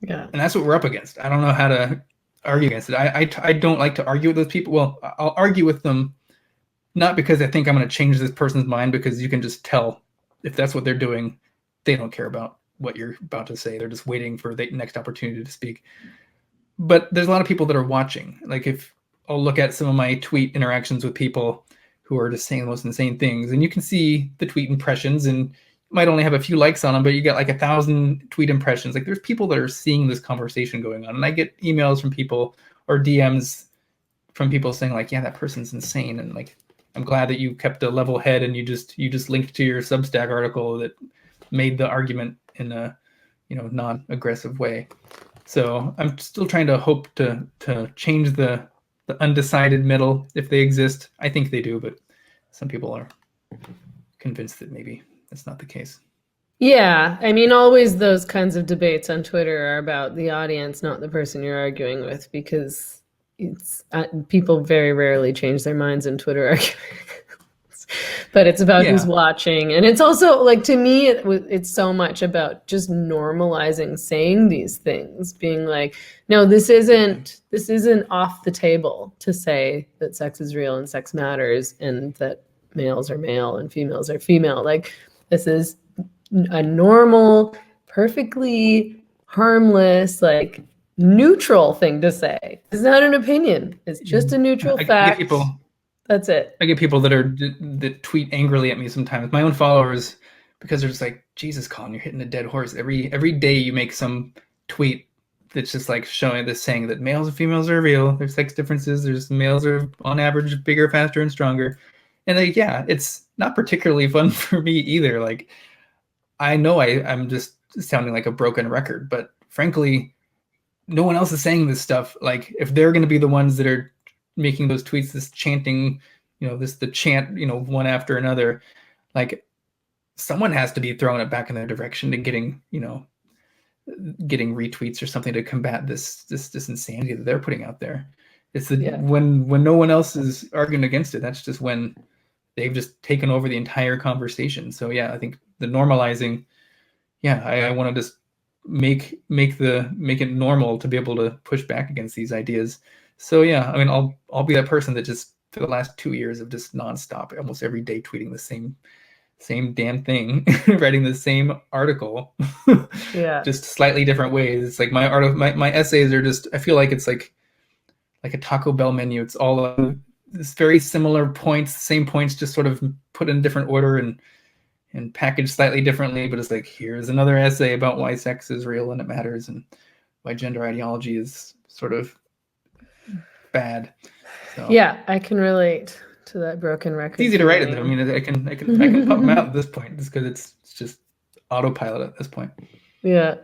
Yeah.
And that's what we're up against. I don't know how to argue against it. I don't like to argue with those people. Well, I'll argue with them not because I think I'm going to change this person's mind, because you can just tell if that's what they're doing, they don't care about what you're about to say. They're just waiting for the next opportunity to speak. But there's a lot of people that are watching. Like, if I'll look at some of my tweet interactions with people who are just saying the most insane things, and you can see the tweet impressions, and might only have a few likes on them, but you get like 1,000 tweet impressions. Like, there's people that are seeing this conversation going on, and I get emails from people or DMs from people saying like, yeah, that person's insane, and like, I'm glad that you kept a level head and you just linked to your Substack article that made the argument in a, you know, non-aggressive way. So I'm still trying to hope to change the undecided middle, if they exist. I think they do, but some people are convinced that maybe that's not the case.
Yeah, I mean, always those kinds of debates on Twitter are about the audience, not the person you're arguing with, because it's people very rarely change their minds in Twitter arguments. But it's about who's watching. And it's also, like, to me, it's so much about just normalizing saying these things, being like, no, this isn't off the table to say that sex is real and sex matters and that males are male and females are female. Like, this is a normal, perfectly harmless, like, neutral thing to say. It's not an opinion. It's just a neutral fact. That's it.
I get people that tweet angrily at me sometimes, my own followers, because they're just like, Jesus, Colin, you're hitting a dead horse. Every day you make some tweet that's just like showing this, saying that males and females are real. There's sex differences. There's males are on average bigger, faster, and stronger. And like, yeah, it's not particularly fun for me either. Like, I know I'm just sounding like a broken record, but frankly, no one else is saying this stuff. Like, if they're going to be the ones that are making those tweets, this chanting, you know, the chant, you know, one after another, like, someone has to be throwing it back in their direction to getting retweets or something to combat this insanity that they're putting out there. It's when no one else is arguing against it, that's just when they've just taken over the entire conversation. So yeah, I think the normalizing, I want to just make it normal to be able to push back against these ideas. So yeah, I mean, I'll be that person that just, for the last 2 years, of just nonstop, almost every day, tweeting the same damn thing, writing the same article, just slightly different ways. It's like my essays are just, I feel like it's like a Taco Bell menu. It's all this very similar points, same points, just sort of put in different order and packaged slightly differently. But it's like, here's another essay about why sex is real and it matters, and why gender ideology is sort of bad. So
yeah, I can relate to that broken record.
It's easy to write it though. I mean, I can pump them out at this point, just because it's just autopilot at this point.
Yeah.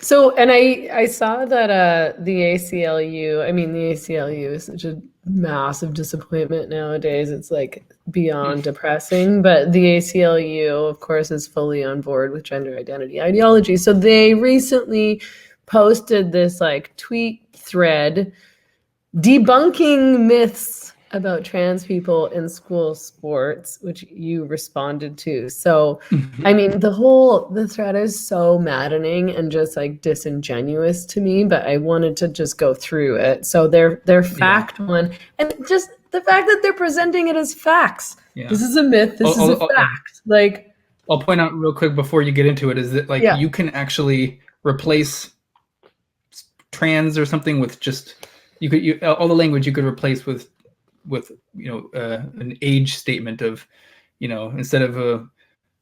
So, and I saw that the ACLU, I mean, the ACLU is such a massive disappointment nowadays. It's like beyond depressing, but the ACLU, of course, is fully on board with gender identity ideology. So they recently posted this like tweet thread debunking myths about trans people in school sports, which you responded to. So, I mean, the thread is so maddening and just like disingenuous to me, but I wanted to just go through it. So their fact one, and just the fact that they're presenting it as facts. Yeah. This is a myth. This is a fact. Like,
I'll point out real quick before you get into it, is that like, you can actually replace trans or something with just, all the language you could replace with an age statement of, instead of a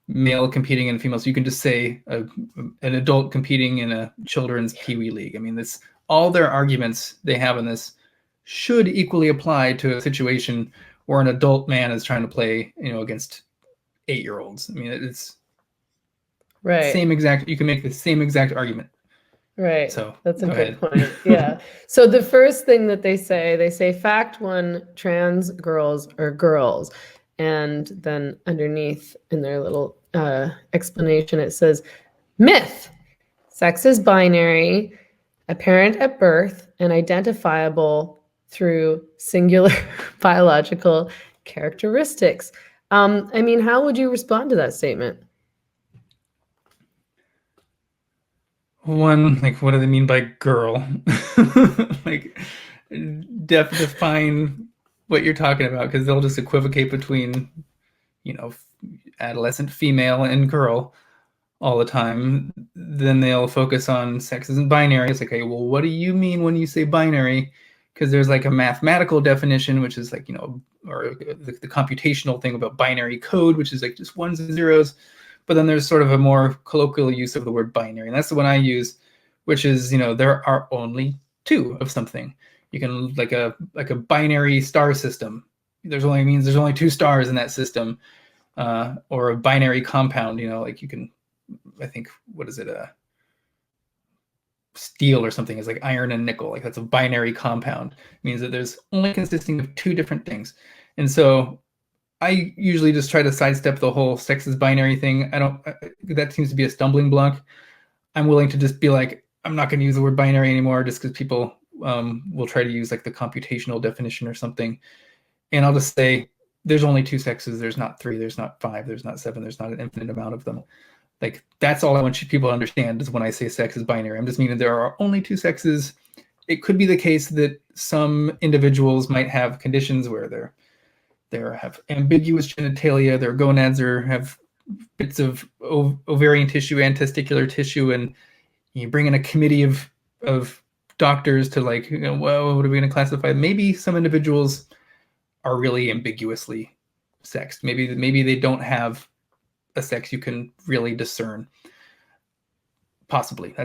male competing in female, so you can just say an adult competing in a children's peewee league. I mean, this, all their arguments they have in this should equally apply to a situation where an adult man is trying to play, against 8-year-olds. I mean, it's
right.
You can make the same exact argument.
Right.
So
that's a good point. Yeah. So the first thing that they say fact one, trans girls are girls. And then underneath in their little explanation, it says myth. Sex is binary, apparent at birth, and identifiable through singular biological characteristics. I mean, how would you respond to that statement?
One, like, what do they mean by girl? Like, define what you're talking about, because they'll just equivocate between, adolescent female and girl all the time. Then they'll focus on sexes and binary. It's like, okay, well, what do you mean when you say binary? Because there's like a mathematical definition, which is like, or the computational thing about binary code, which is like just ones and zeros. But then there's sort of a more colloquial use of the word binary. And that's the one I use, which is, there are only two of something. You can like a binary star system. There's only two stars in that system, or a binary compound. Like you can, I think, what is it? Steel or something is like iron and nickel. Like that's a binary compound. It means that there's only consisting of two different things. And so I usually just try to sidestep the whole sex is binary thing. That seems to be a stumbling block. I'm willing to just be like, I'm not going to use the word binary anymore, just because people will try to use like the computational definition or something. And I'll just say, there's only two sexes. There's not three. There's not five. There's not seven. There's not an infinite amount of them. Like, that's all I want people to understand is when I say sex is binary. I'm just meaning there are only two sexes. It could be the case that some individuals might have conditions where they have ambiguous genitalia, their gonads have bits of ovarian tissue and testicular tissue, and you bring in a committee of doctors to like, well, what are we going to classify? Maybe some individuals are really ambiguously sexed. Maybe they don't have a sex you can really discern. Possibly.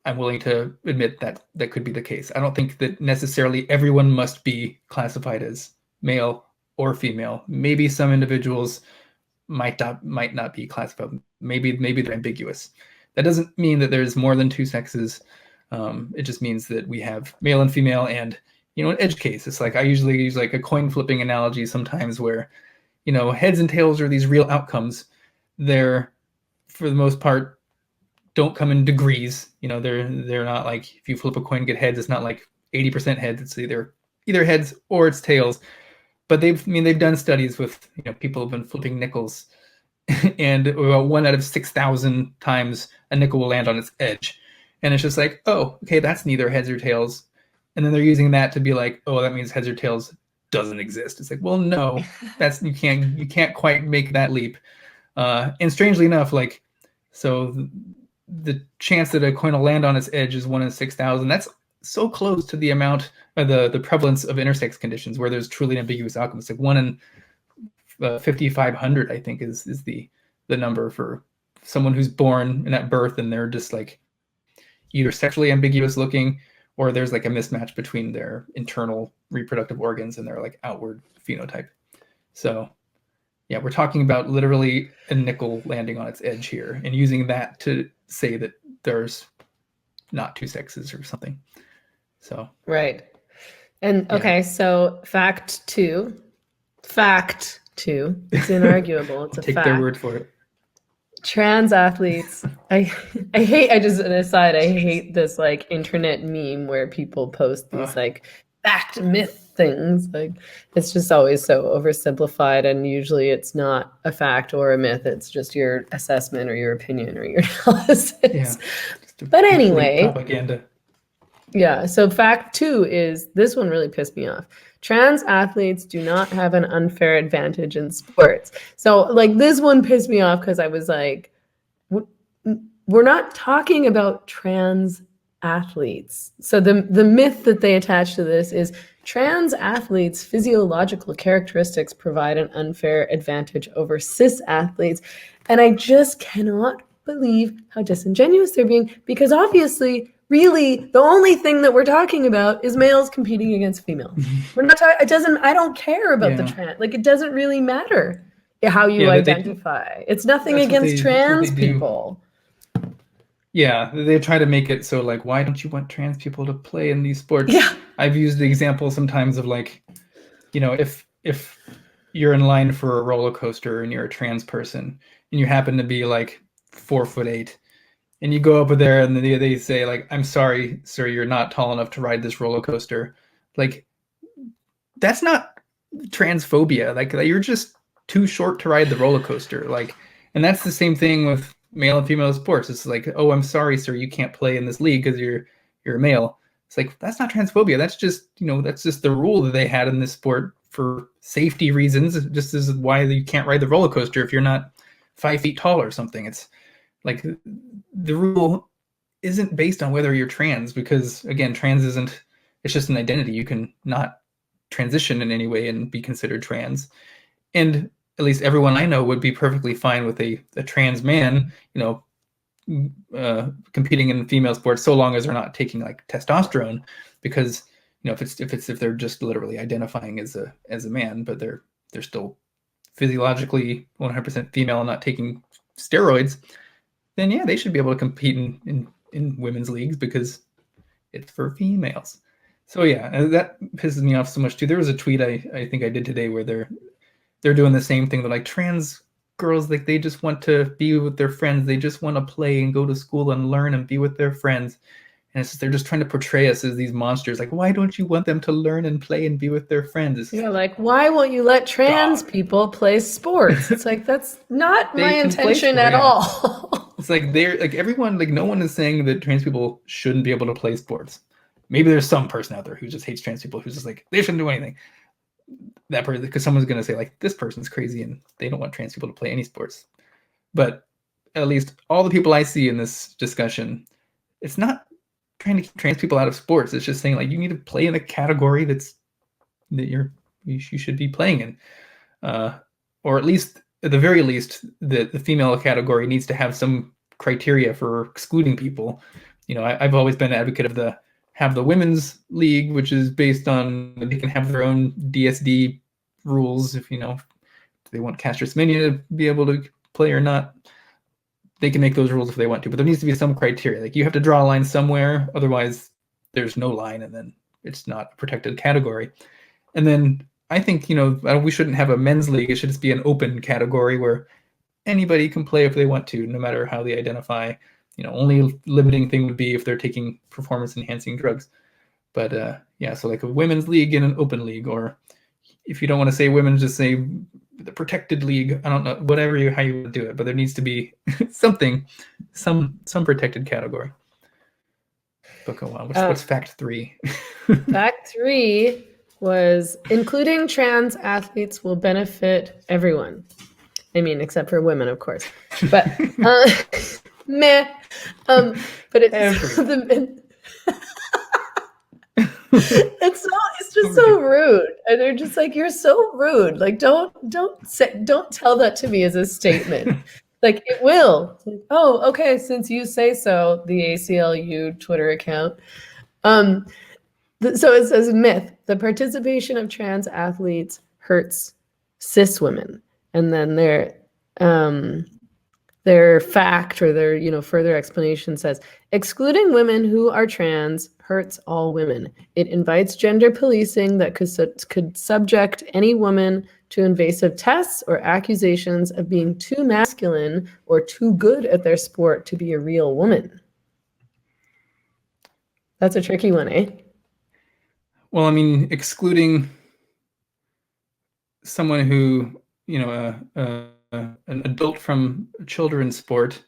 I'm willing to admit that could be the case. I don't think that necessarily everyone must be classified as male or female. Maybe some individuals might not be classified. Maybe they're ambiguous. That doesn't mean that there's more than two sexes. It just means that we have male and female, and an edge case. It's like I usually use like a coin flipping analogy sometimes, where heads and tails are these real outcomes. They're, for the most part, don't come in degrees. They're not like, if you flip a coin, get heads. It's not like 80% heads. It's either heads or it's tails. But they've done studies with people who've been flipping nickels, and about 1 out of 6,000 times a nickel will land on its edge, and it's just like, oh, okay, that's neither heads or tails. And then they're using that to be like, oh, that means heads or tails doesn't exist. It's like, well, no, you can't quite make that leap. And strangely enough, like, so the chance that a coin will land on its edge is 1 in 6,000. That's so close to the amount of the prevalence of intersex conditions where there's truly ambiguous outcomes. It's like 1 in 5,500, I think, is the number for someone who's born in at birth, and they're just like either sexually ambiguous looking, or there's like a mismatch between their internal reproductive organs and their like outward phenotype. So yeah, we're talking about literally a nickel landing on its edge here, and using that to say that there's not two sexes or something. So
right. And okay, so fact two, it's inarguable. It's a
take
fact.
their word for it.
Trans athletes, I hate this like internet meme where people post these like fact myth things. Like, it's just always so oversimplified, and usually it's not a fact or a myth. It's just your assessment or your opinion or your analysis.
Yeah.
But anyway,
propaganda.
Yeah. So fact two is, this one really pissed me off. Trans athletes do not have an unfair advantage in sports. So like, this one pissed me off because I was like, we're not talking about trans athletes. So the myth that they attach to this is trans athletes' physiological characteristics provide an unfair advantage over cis athletes. And I just cannot believe how disingenuous they're being, because obviously, really, the only thing that we're talking about is males competing against females. We're not talking, I don't care about the trans, like, it doesn't really matter how you identify. It's nothing against trans people.
Yeah, they try to make it so like, why don't you want trans people to play in these sports?
Yeah.
I've used the example sometimes of like, if you're in line for a roller coaster and you're a trans person and you happen to be like 4'8", and you go up there and they say like, I'm sorry, sir, you're not tall enough to ride this roller coaster. Like, that's not transphobia. Like, you're just too short to ride the roller coaster. Like, and that's the same thing with male and female sports. It's like, oh, I'm sorry, sir, you can't play in this league because you're a male. It's like, that's not transphobia. That's just, that's just the rule that they had in this sport for safety reasons, just as why you can't ride the roller coaster if you're not 5 feet tall or something. It's like the rule isn't based on whether you're trans, because again, trans isn't, it's just an identity. You can not transition in any way and be considered trans. And at least everyone I know would be perfectly fine with a trans man, competing in female sports, so long as they're not taking like testosterone, because if they're just literally identifying as a man, but they're still physiologically 100% female and not taking steroids, then yeah, they should be able to compete in women's leagues because it's for females. So yeah, that pisses me off so much too. There was a tweet I think I did today where they're doing the same thing. They're like, trans girls, like, they just want to be with their friends. They just want to play and go to school and learn and be with their friends. And it's just, they're just trying to portray us as these monsters. Like, why don't you want them to learn and play and be with their friends?
Yeah, like, why won't you let trans people play sports? It's like, that's not my intention at all.
It's like they're like, everyone, like, no one is saying that trans people shouldn't be able to play sports. Maybe there's some person out there who just hates trans people, who's just like, they shouldn't do anything. That person, because someone's going to say like, this person's crazy and they don't want trans people to play any sports. But at least all the people I see in this discussion, it's not trying to keep trans people out of sports. It's just saying like, you need to play in a category that you should be playing in, or at least at the very least, the female category needs to have some criteria for excluding people. I've always been an advocate of have the women's league, which is based on, they can have their own DSD rules. If they want castrous mania to be able to play or not, they can make those rules if they want to, but there needs to be some criteria. Like, you have to draw a line somewhere, otherwise there's no line, and then it's not a protected category. And then I think, we shouldn't have a men's league. It should just be an open category where anybody can play if they want to, no matter how they identify. Only limiting thing would be if they're taking performance-enhancing drugs. But yeah, so like a women's league and an open league, or if you don't want to say women, just say the protected league. I don't know, how you would do it, but there needs to be something, some protected category. But go on. What's fact 3?
Fact 3 was, including trans athletes will benefit everyone. I mean, except for women, of course. But meh. But it's it's just so rude, and they're just like, you're so rude. Like, don't tell that to me as a statement. Like, it will. Like, oh, okay, since you say so. The ACLU Twitter account. So it says, myth: the participation of trans athletes hurts cis women, and then their fact, or their further explanation says, excluding women who are trans hurts all women. It invites gender policing that could subject any woman to invasive tests or accusations of being too masculine or too good at their sport to be a real woman. That's a tricky one, eh?
Well, I mean, excluding someone who, an adult from children's sport,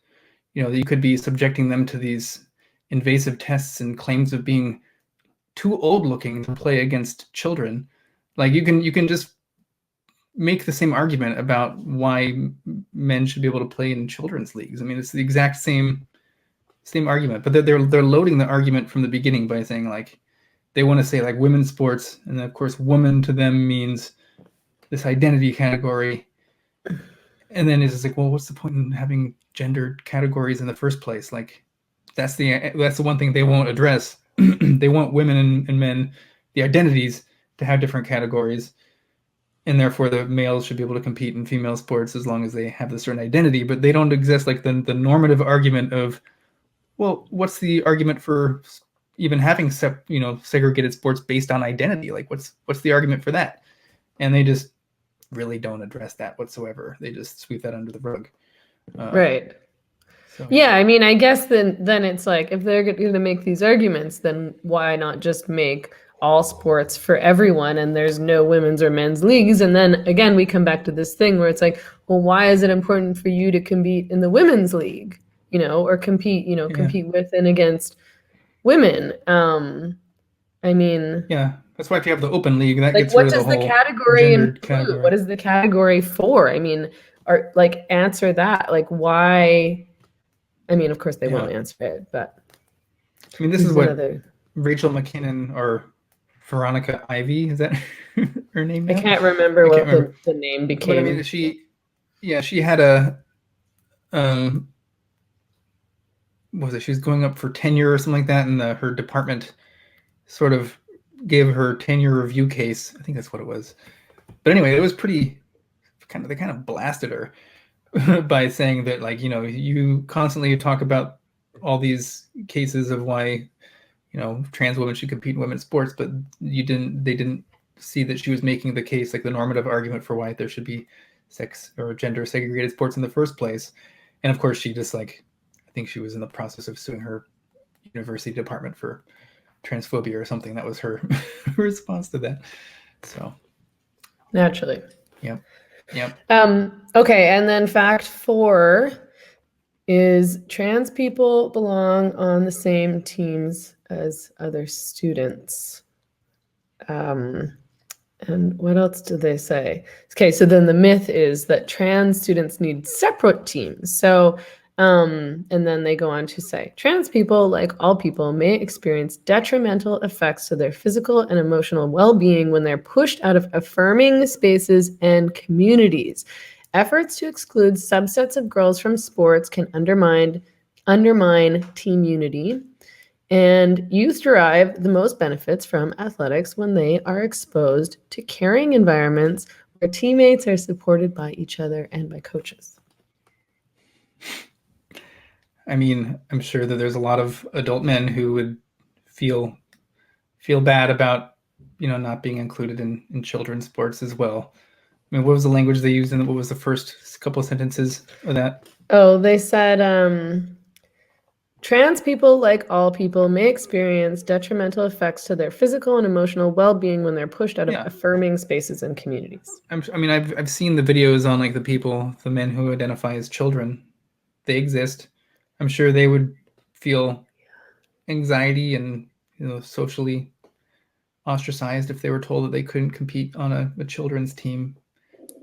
you could be subjecting them to these invasive tests and claims of being too old looking to play against children. Like, you can just make the same argument about why men should be able to play in children's leagues. I mean, it's the exact same argument, but they're loading the argument from the beginning by saying, like, they want to say like women's sports, and then of course woman to them means this identity category. And then it's just like, well, what's the point in having gendered categories in the first place? Like, that's the one thing they won't address. They want women and men, the identities, to have different categories, and therefore the males should be able to compete in female sports as long as they have a certain identity. But they don't exist like the normative argument of, well, what's the argument for even having segregated sports based on identity? Like, what's the argument for that? And they just really don't address that whatsoever. They just sweep that under the rug.
Right.
So,
yeah, I mean, I guess then it's like, if they're going to make these arguments, then why not just make all sports for everyone, and there's no women's or men's leagues? And then again, we come back to this thing where it's like, well, why is it important for you to compete in the women's league, or compete with and against women? I mean,
yeah, That's why if you have the open league, that
Like,
gets
what
rid of
does
the
the
whole
category
gendered
include?
category.
What is the category for? I mean, or like answer that. Like, why? I mean, of course they won't answer it, but
I mean, this is what Rachel McKinnon or Veronica Ivy, is that her name now?
I can't remember what the name became.
But I mean, she had a what was it? She was going up for tenure or something like that, and her department sort of gave her tenure review case. I think that's what it was. But anyway, it was pretty they kind of blasted her by saying that, like, you know, you constantly talk about all these cases of why, you know, trans women should compete in women's sports, but they didn't see that she was making the case, like the normative argument for why there should be sex or gender segregated sports in the first place. And of course, she just, like, I think she was in the process of suing her university department for transphobia or something. That was her response to that. So
naturally.
Yep.
Okay, and then fact 4 is trans people belong on the same teams as other students. And what else do they say? Okay, so then the myth is that trans students need separate teams. So, and then they go on to say, trans people, like all people, may experience detrimental effects to their physical and emotional well-being when they're pushed out of affirming spaces and communities. Efforts to exclude subsets of girls from sports can undermine team unity. And youth derive the most benefits from athletics when they are exposed to caring environments where teammates are supported by each other and by coaches.
I mean, I'm sure that there's a lot of adult men who would feel bad about, you know, not being included in children's sports as well. I mean, what was the language they used, and what was the first couple of sentences of that?
Oh, they said, trans people, like all people, may experience detrimental effects to their physical and emotional well-being when they're pushed out of affirming spaces and communities.
I mean, I've seen the videos on, like, the men who identify as children. They exist. I'm sure they would feel anxiety and, you know, socially ostracized if they were told that they couldn't compete on a children's team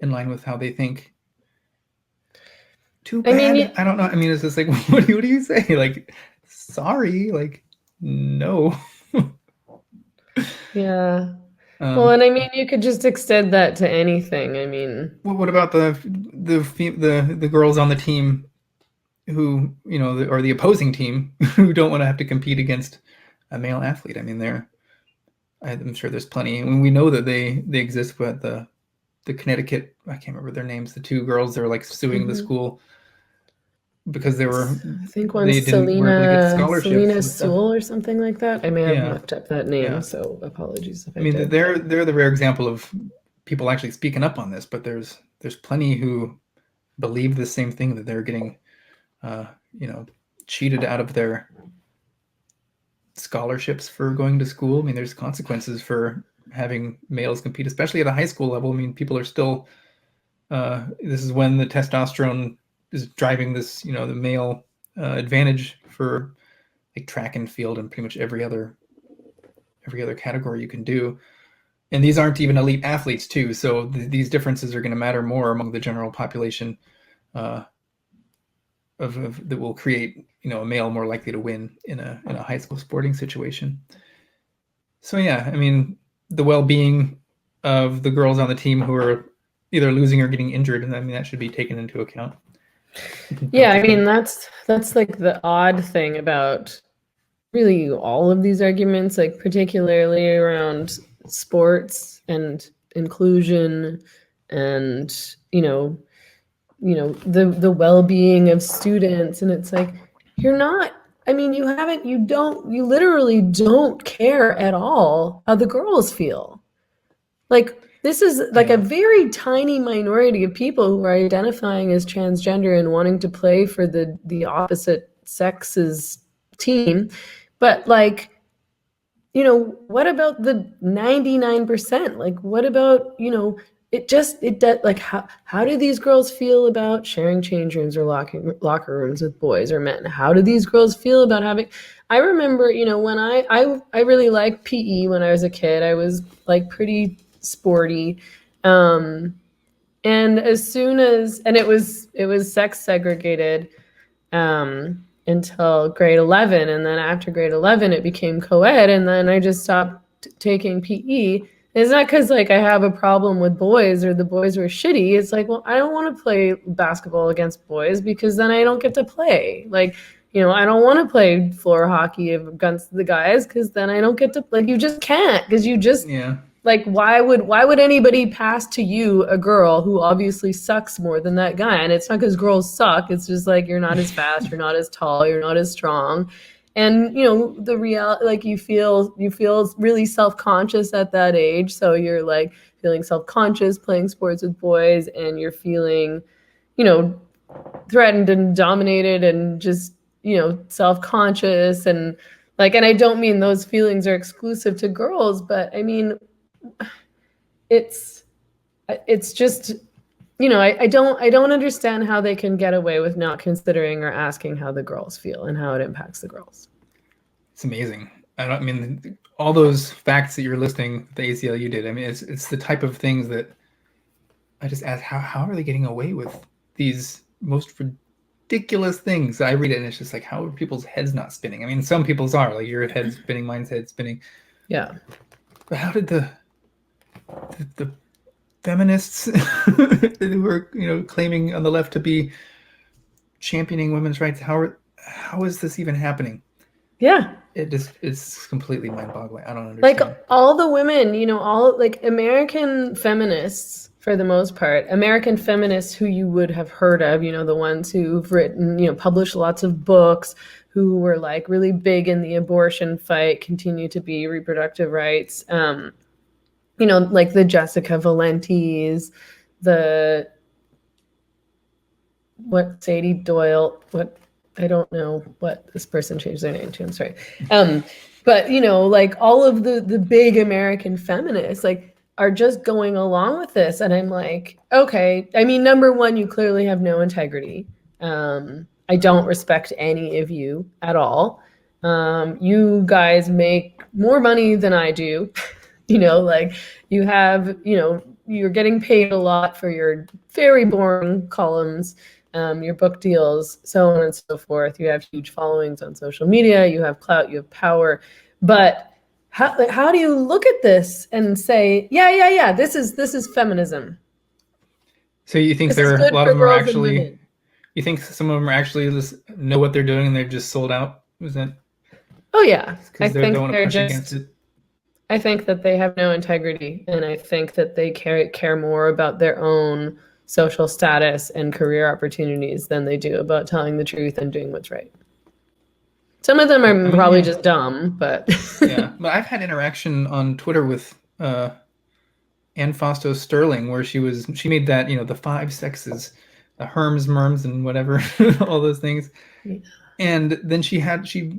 in line with how they think. Too bad. I mean, I don't know. I mean, it's just like, what do you say? Like, sorry, like, no.
Yeah. Well, and I mean, you could just extend that to anything. I mean,
what about the girls on the team who, you know, or the opposing team who don't want to have to compete against a male athlete? I mean, I'm sure there's plenty. I mean, we know that they exist, but the Connecticut, I can't remember their names, the 2 girls that were, like, suing the school because they were,
I think one's Selena Sewell or something like that. I may have mucked up that name, so apologies if I did.
I mean, they're the rare example of people actually speaking up on this, but there's plenty who believe the same thing, that they're getting, you know, cheated out of their scholarships for going to school. I mean, there's consequences for having males compete, especially at a high school level. I mean, people are still, this is when the testosterone is driving this, you know, the male advantage for, like, track and field and pretty much every other category you can do. And these aren't even elite athletes too, so these differences are going to matter more among the general population, that will create, you know, a male more likely to win in a high school sporting situation. So yeah, I mean, the well-being of the girls on the team who are either losing or getting injured, and I mean, that should be taken into account.
Yeah, I mean, that's like the odd thing about really all of these arguments, like particularly around sports and inclusion and, you know, the well-being of students. And it's like, you literally don't care at all how the girls feel. Like, this is like a very tiny minority of people who are identifying as transgender and wanting to play for the opposite sex's team. But, like, you know, what about the 99%? Like, what about, you know, it does, like, how do these girls feel about sharing change rooms or locker rooms with boys or men? How do these girls feel about having, I remember, when I really liked PE when I was a kid. I was like pretty sporty. And as soon as, and it was sex segregated until grade 11, and then after grade 11 it became co-ed, and then I just stopped taking PE. It's not because like I have a problem with boys or the boys were shitty. It's like, well, I don't want to play basketball against boys because then I don't get to play. Like, I don't want to play floor hockey against the guys because then I don't get to, like, you just can't, because you just,
Yeah.
like, why would anybody pass to you a girl who obviously sucks more than that guy? And it's not because girls suck. It's just like, you're not as fast, you're not as tall, you're not as strong. And the reality, like, you feel really self-conscious at that age. So you're like feeling self-conscious playing sports with boys, and you're feeling, threatened and dominated and just, self-conscious, and like, and I don't mean those feelings are exclusive to girls, but I mean, it's just, I don't understand how they can get away with not considering or asking how the girls feel and how it impacts the girls.
It's amazing. I mean, all those facts that you're listing, the ACLU did. I mean, it's the type of things that I just ask, how are they getting away with these most ridiculous things? I read it and it's just like, how are people's heads not spinning? I mean, some people's are, like, your head's spinning, mine's head spinning.
Yeah.
But how did the feminists who were claiming on the left to be championing women's rights, how is this even happening?
Yeah.
It's completely mind-boggling. I don't understand.
Like, all the women, all, like, American feminists, for the most part, American feminists who you would have heard of, the ones who've written, published lots of books, who were like really big in the abortion fight, continue to be reproductive rights, like the Jessica Valenti's, Sadie Doyle, I don't know what this person changed their name to, I'm sorry. But, like, all of the big American feminists, like, are just going along with this. And I'm like, okay, I mean, number one, you clearly have no integrity. I don't respect any of you at all. You guys make more money than I do. Like, you have, you're getting paid a lot for your very boring columns, your book deals, so on and so forth. You have huge followings on social media, you have clout, you have power. But how do you look at this and say, yeah, this is feminism?
So you think there are a lot of them are actually, you think some of them are actually just know what they're doing and they've just sold out? Is that?
Oh yeah,
I think they're just against it.
I think that they have no integrity, and I think that they care more about their own social status and career opportunities than they do about telling the truth and doing what's right. Some of them are probably just dumb, but
yeah. But I've had interaction on Twitter with Ann Fausto Sterling, where she made that, the 5 sexes, the herms, merms, and whatever, all those things. Yeah. And then she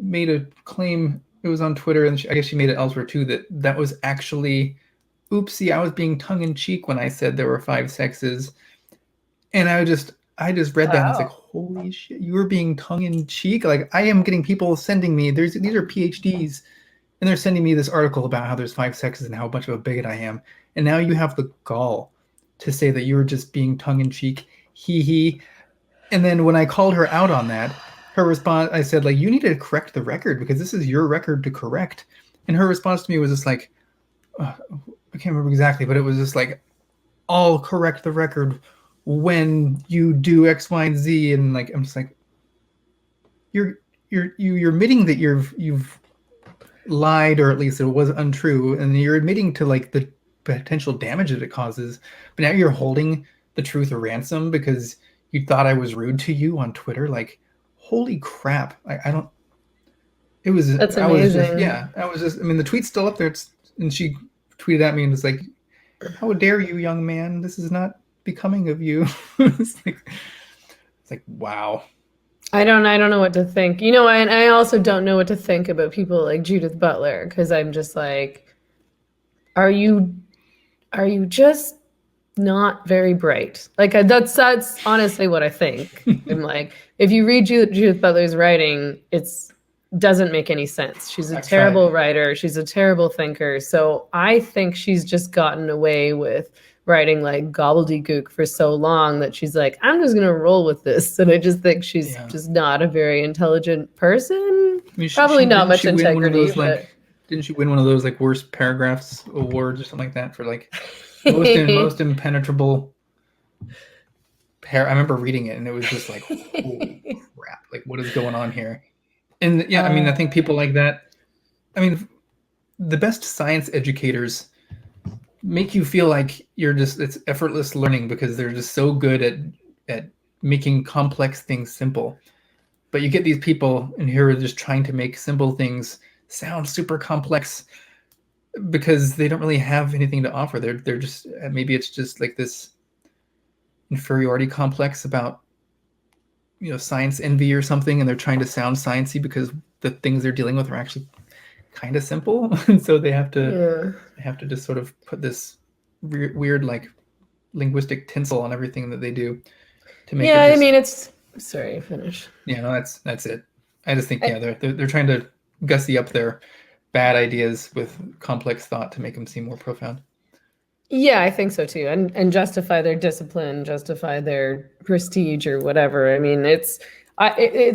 made a claim. It was on Twitter, and I guess she made it elsewhere too, that was actually, oopsie, I was being tongue-in-cheek when I said there were 5 sexes. And I just read that and I was like, holy shit, you were being tongue-in-cheek? Like, I am getting people sending me, these are PhDs, and they're sending me this article about how there's 5 sexes and how much of a bigot I am. And now you have the gall to say that you were just being tongue-in-cheek, hee. And then when I called her out on that, her response, I said, like, you need to correct the record because this is your record to correct. And her response to me was just like, I can't remember exactly, but it was just like, I'll correct the record when you do X, Y, and Z. And like, I'm just like, you're admitting that you've lied, or at least it was untrue, and you're admitting to like the potential damage that it causes. But now you're holding the truth a ransom because you thought I was rude to you on Twitter. Like, holy crap! I don't. It was.
That's amazing.
I was just. I mean, the tweet's still up there. And she tweeted at me and was like, "How dare you, young man? This is not becoming of you." It's like, wow.
I don't know what to think. And I also don't know what to think about people like Judith Butler, because I'm just like, are you just not very bright. Like that's honestly what I think. I'm like, if you read Judith Butler's writing, it's doesn't make any sense. She's a terrible writer. She's a terrible thinker. So I think she's just gotten away with writing like gobbledygook for so long that she's like, I'm just gonna roll with this. And I just think she's just not a very intelligent person. I mean, probably not much integrity.
Didn't she win one of those like worst paragraphs awards or something like that for like most impenetrable I remember reading it and it was just like, holy crap, like what is going on here? And yeah, I mean, I think people like that, I mean, the best science educators make you feel like it's effortless learning because they're just so good at making complex things simple. But you get these people in here who are just trying to make simple things sound super complex because they don't really have anything to offer. They're just, maybe it's just like this inferiority complex about, science envy or something, and they're trying to sound sciencey because the things they're dealing with are actually kind of simple. And so they have to just sort of put this weird like linguistic tinsel on everything that they do to make
I mean, it's sorry, finish.
Yeah, no, that's it. I just think they're trying to gussy up their bad ideas with complex thought to make them seem more profound.
Yeah, I think so too, and justify their discipline, justify their prestige or whatever. I mean, it's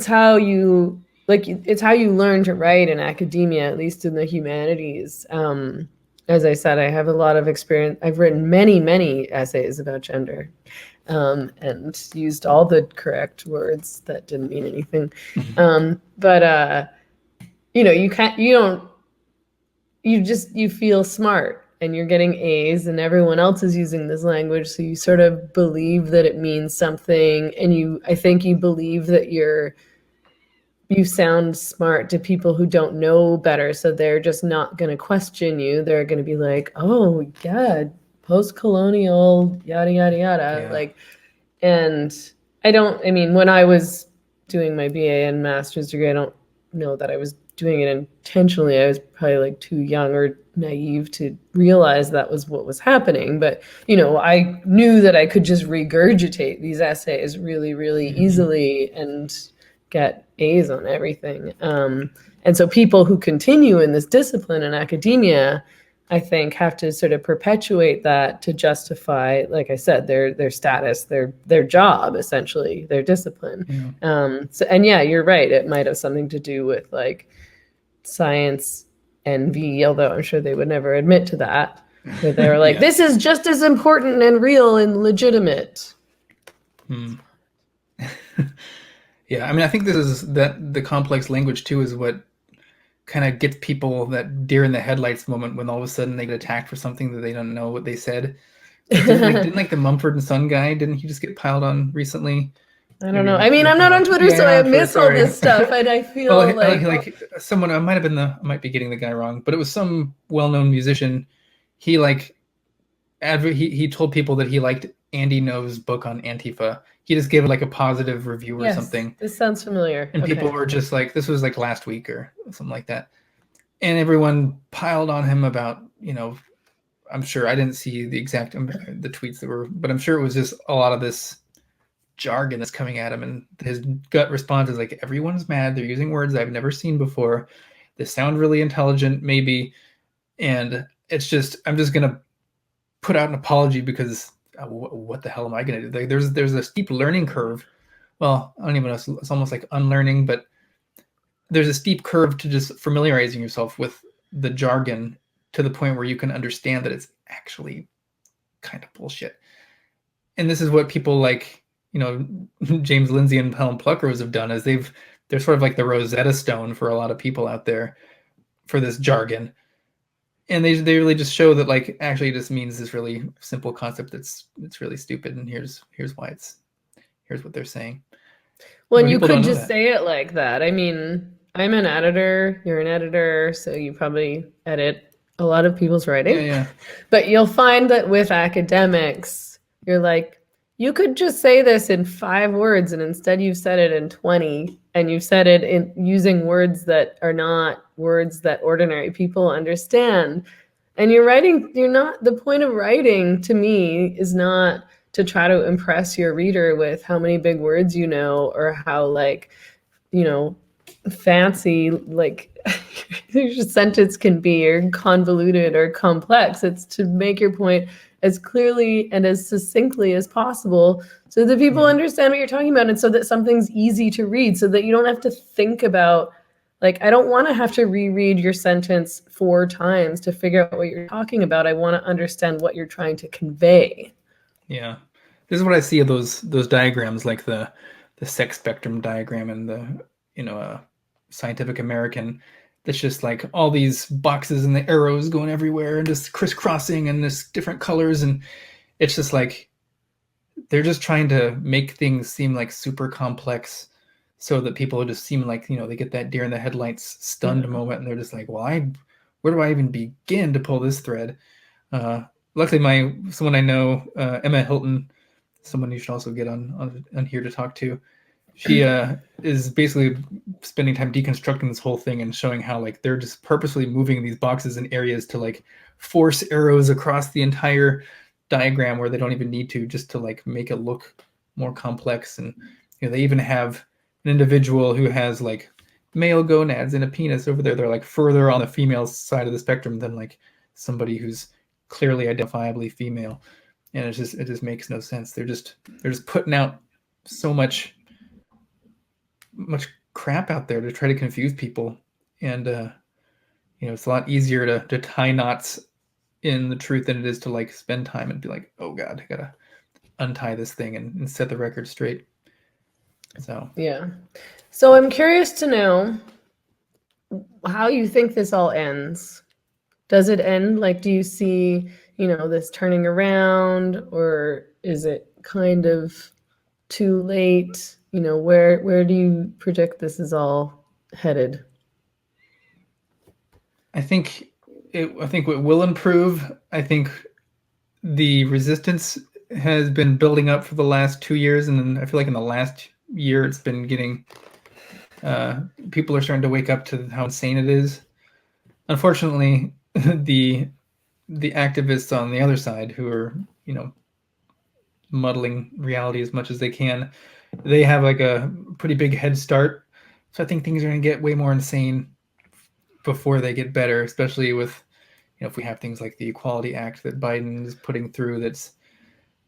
how you it's how you learn to write in academia, at least in the humanities. As I said, I have a lot of experience. I've written many essays about gender, and used all the correct words that didn't mean anything. But you feel smart. And you're getting A's and everyone else is using this language. So you sort of believe that it means something. And I think you believe that you sound smart to people who don't know better. So they're just not going to question you. They're going to be like, oh yeah, post-colonial, yada, yada, yada.
Yeah.
Like, and I mean, when I was doing my BA and master's degree, I don't know that I was doing it intentionally. I was probably like too young or naive to realize that was what was happening. But, I knew that I could just regurgitate these essays really, really easily and get A's on everything. And so people who continue in this discipline in academia, I think, have to sort of perpetuate that to justify, like I said, their status, their job, essentially, their discipline. You're right. It might have something to do with like science envy, although I'm sure they would never admit to that. Where they're like, this is just as important and real and legitimate.
Yeah, I mean, I think the complex language too is what kind of gets people that deer in the headlights moment when all of a sudden they get attacked for something that they don't know what they said. Didn't like the Mumford & Son guy, didn't he just get piled on recently?
I don't know. I mean, I'm not on Twitter, so I miss all this stuff, and I feel
like someone, I might be getting the guy wrong, but it was some well-known musician. He he told people that he liked Andy Ngo's book on Antifa. He just gave it like a positive review or something.
This sounds familiar.
And people were just like, this was like last week or something like that. And everyone piled on him about, I'm sure I didn't see the exact the tweets that were, but I'm sure it was just a lot of this jargon that's coming at him. And his gut response is like, everyone's mad. They're using words I've never seen before. They sound really intelligent, maybe. And it's just, I'm just going to put out an apology because what the hell am I going to do? Like, there's a steep learning curve. Well, I don't even know. It's almost like unlearning, but there's a steep curve to just familiarizing yourself with the jargon to the point where you can understand that it's actually kind of bullshit. And this is what people like, James Lindsay and Helen Pluckrose have done, is they're sort of like the Rosetta Stone for a lot of people out there for this jargon. And they really just show that like actually it just means this really simple concept that's really stupid, and here's why here's what they're saying.
Well, and you could just say it like that. I mean, I'm an editor, you're an editor, so you probably edit a lot of people's writing.
Yeah.
But you'll find that with academics, you're like, you could just say this in 5 words, and instead you've said it in 20, and you've said it in using words that are not words that ordinary people understand. And you're not, the point of writing to me is not to try to impress your reader with how many big words you know, or how like, fancy like your sentence can be, or convoluted or complex. It's to make your point as clearly and as succinctly as possible so that people understand what you're talking about, and so that something's easy to read, so that you don't have to think about, like, I don't want to have to reread your sentence 4 times to figure out what you're talking about. I want to understand what you're trying to convey.
Yeah. This is what I see of those diagrams, like the sex spectrum diagram and the Scientific American. That's just like all these boxes and the arrows going everywhere and just crisscrossing and this different colors, and it's just like they're just trying to make things seem like super complex so that people just seem like, they get that deer in the headlights stunned moment, and they're just like, well, where do I even begin to pull this thread? Luckily, someone I know, Emma Hilton, someone you should also get on here to talk to. She is basically spending time deconstructing this whole thing and showing how like they're just purposely moving these boxes and areas to like force arrows across the entire diagram where they don't even need to, just to like make it look more complex. And they even have an individual who has like male gonads and a penis over there. They're like further on the female side of the spectrum than like somebody who's clearly identifiably female. And it just makes no sense. They're just putting out so much crap out there to try to confuse people. And it's a lot easier to tie knots in the truth than it is to like spend time and be like, oh God, I gotta untie this thing and set the record straight. So
yeah. So I'm curious to know how you think this all ends. Does it end? Like, do you see, this turning around, or is it kind of too late? Where do you predict this is all headed?
I think it will improve. I think the resistance has been building up for the last 2 years, and then I feel like in the last year it's been getting people are starting to wake up to how insane it is. Unfortunately, the activists on the other side who are muddling reality as much as they can, they have like a pretty big head start. So I think things are going to get way more insane before they get better, especially with if we have things like the Equality Act that Biden is putting through, that's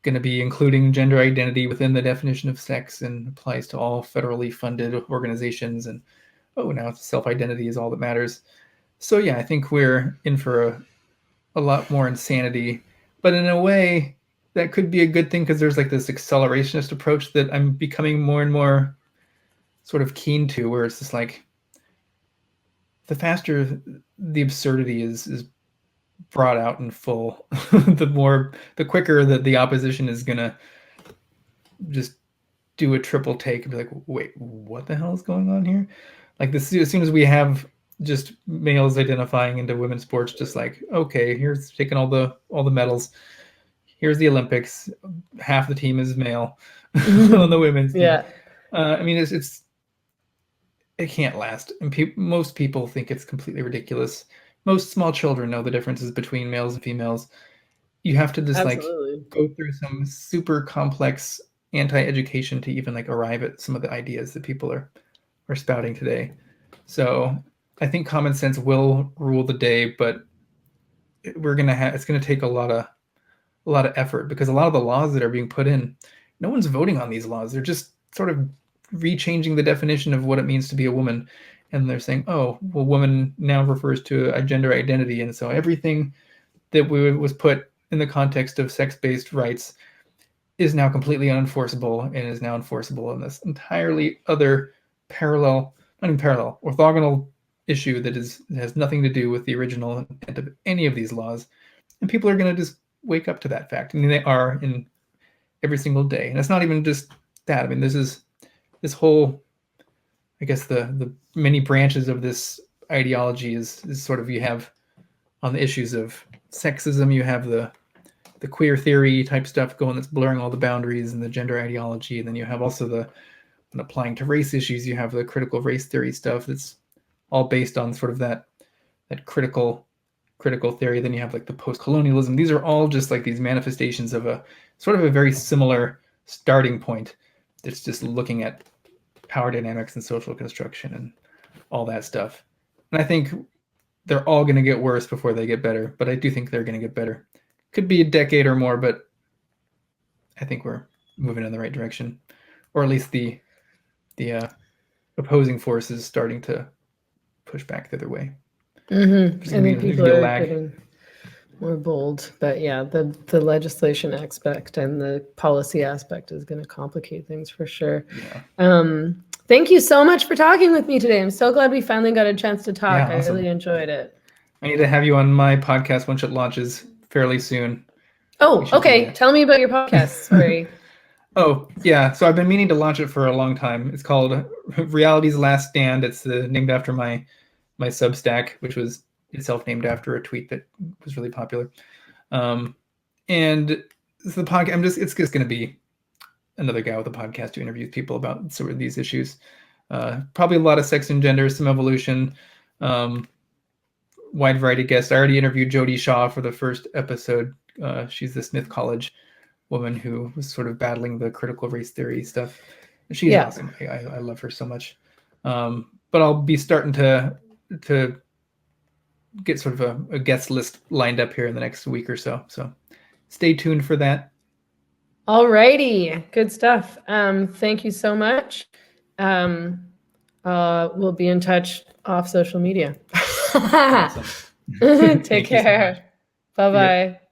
going to be including gender identity within the definition of sex and applies to all federally funded organizations. And now self-identity is all that matters. So yeah, I think we're in for a lot more insanity, but in a way that could be a good thing, because there's like this accelerationist approach that I'm becoming more and more sort of keen to, where it's just like the faster the absurdity is brought out in full, the quicker that the opposition is gonna just do a triple take and be like, wait, what the hell is going on here? Like this, as soon as we have just males identifying into women's sports, just like, okay, here's taking all the medals. Here's the Olympics. Half the team is male on the women's team.
Yeah.
I mean, it can't last. And most people think it's completely ridiculous. Most small children know the differences between males and females. You have to just
Absolutely.
like go through some super complex anti-education to even like arrive at some of the ideas that people are spouting today. So I think common sense will rule the day, but it's going to take a lot of effort, because a lot of the laws that are being put in, no one's voting on these laws. They're just sort of rechanging the definition of what it means to be a woman. And they're saying, oh, well, woman now refers to a gender identity. And so everything that was put in the context of sex-based rights is now completely unenforceable, and is now enforceable in this entirely other orthogonal issue that has nothing to do with the original intent of any of these laws. And people are going to just wake up to that fact. I mean, they are in every single day. And it's not even just that. I mean, this whole, I guess the many branches of this ideology is sort of, you have on the issues of sexism, you have the queer theory type stuff going, that's blurring all the boundaries, and the gender ideology. And then you have also when applying to race issues, you have the critical race theory stuff that's all based on sort of that critical critical theory. Then you have like the post-colonialism. These are all just like these manifestations of a sort of a very similar starting point. It's just looking at power dynamics and social construction and all that stuff. And I think they're all going to get worse before they get better, but I do think they're going to get better. Could be a decade or more, but I think we're moving in the right direction, or at least the opposing forces starting to push back the other way.
I think people are getting more bold, but yeah, the legislation aspect and the policy aspect is going to complicate things for sure.
Yeah.
Thank you so much for talking with me today. I'm so glad we finally got a chance to talk.
Yeah, awesome.
I really enjoyed it.
I need to have you on my podcast once it launches fairly soon.
Oh, okay. Tell me about your podcast. Sorry.
Oh, yeah. So I've been meaning to launch it for a long time. It's called Reality's Last Stand. It's named after my Substack, which was itself named after a tweet that was really popular. And the podcast, it's just going to be another guy with a podcast who interviews people about sort of these issues. Probably a lot of sex and gender, some evolution, wide variety of guests. I already interviewed Jodie Shaw for the first episode. She's the Smith College woman who was sort of battling the critical race theory stuff. She's awesome. I love her so much. But I'll be starting to get sort of a guest list lined up here in the next week or so. So stay tuned for that.
All righty. Good stuff. Thank you so much. We'll be in touch off social media.
Awesome.
Take care. Bye-bye. Yep.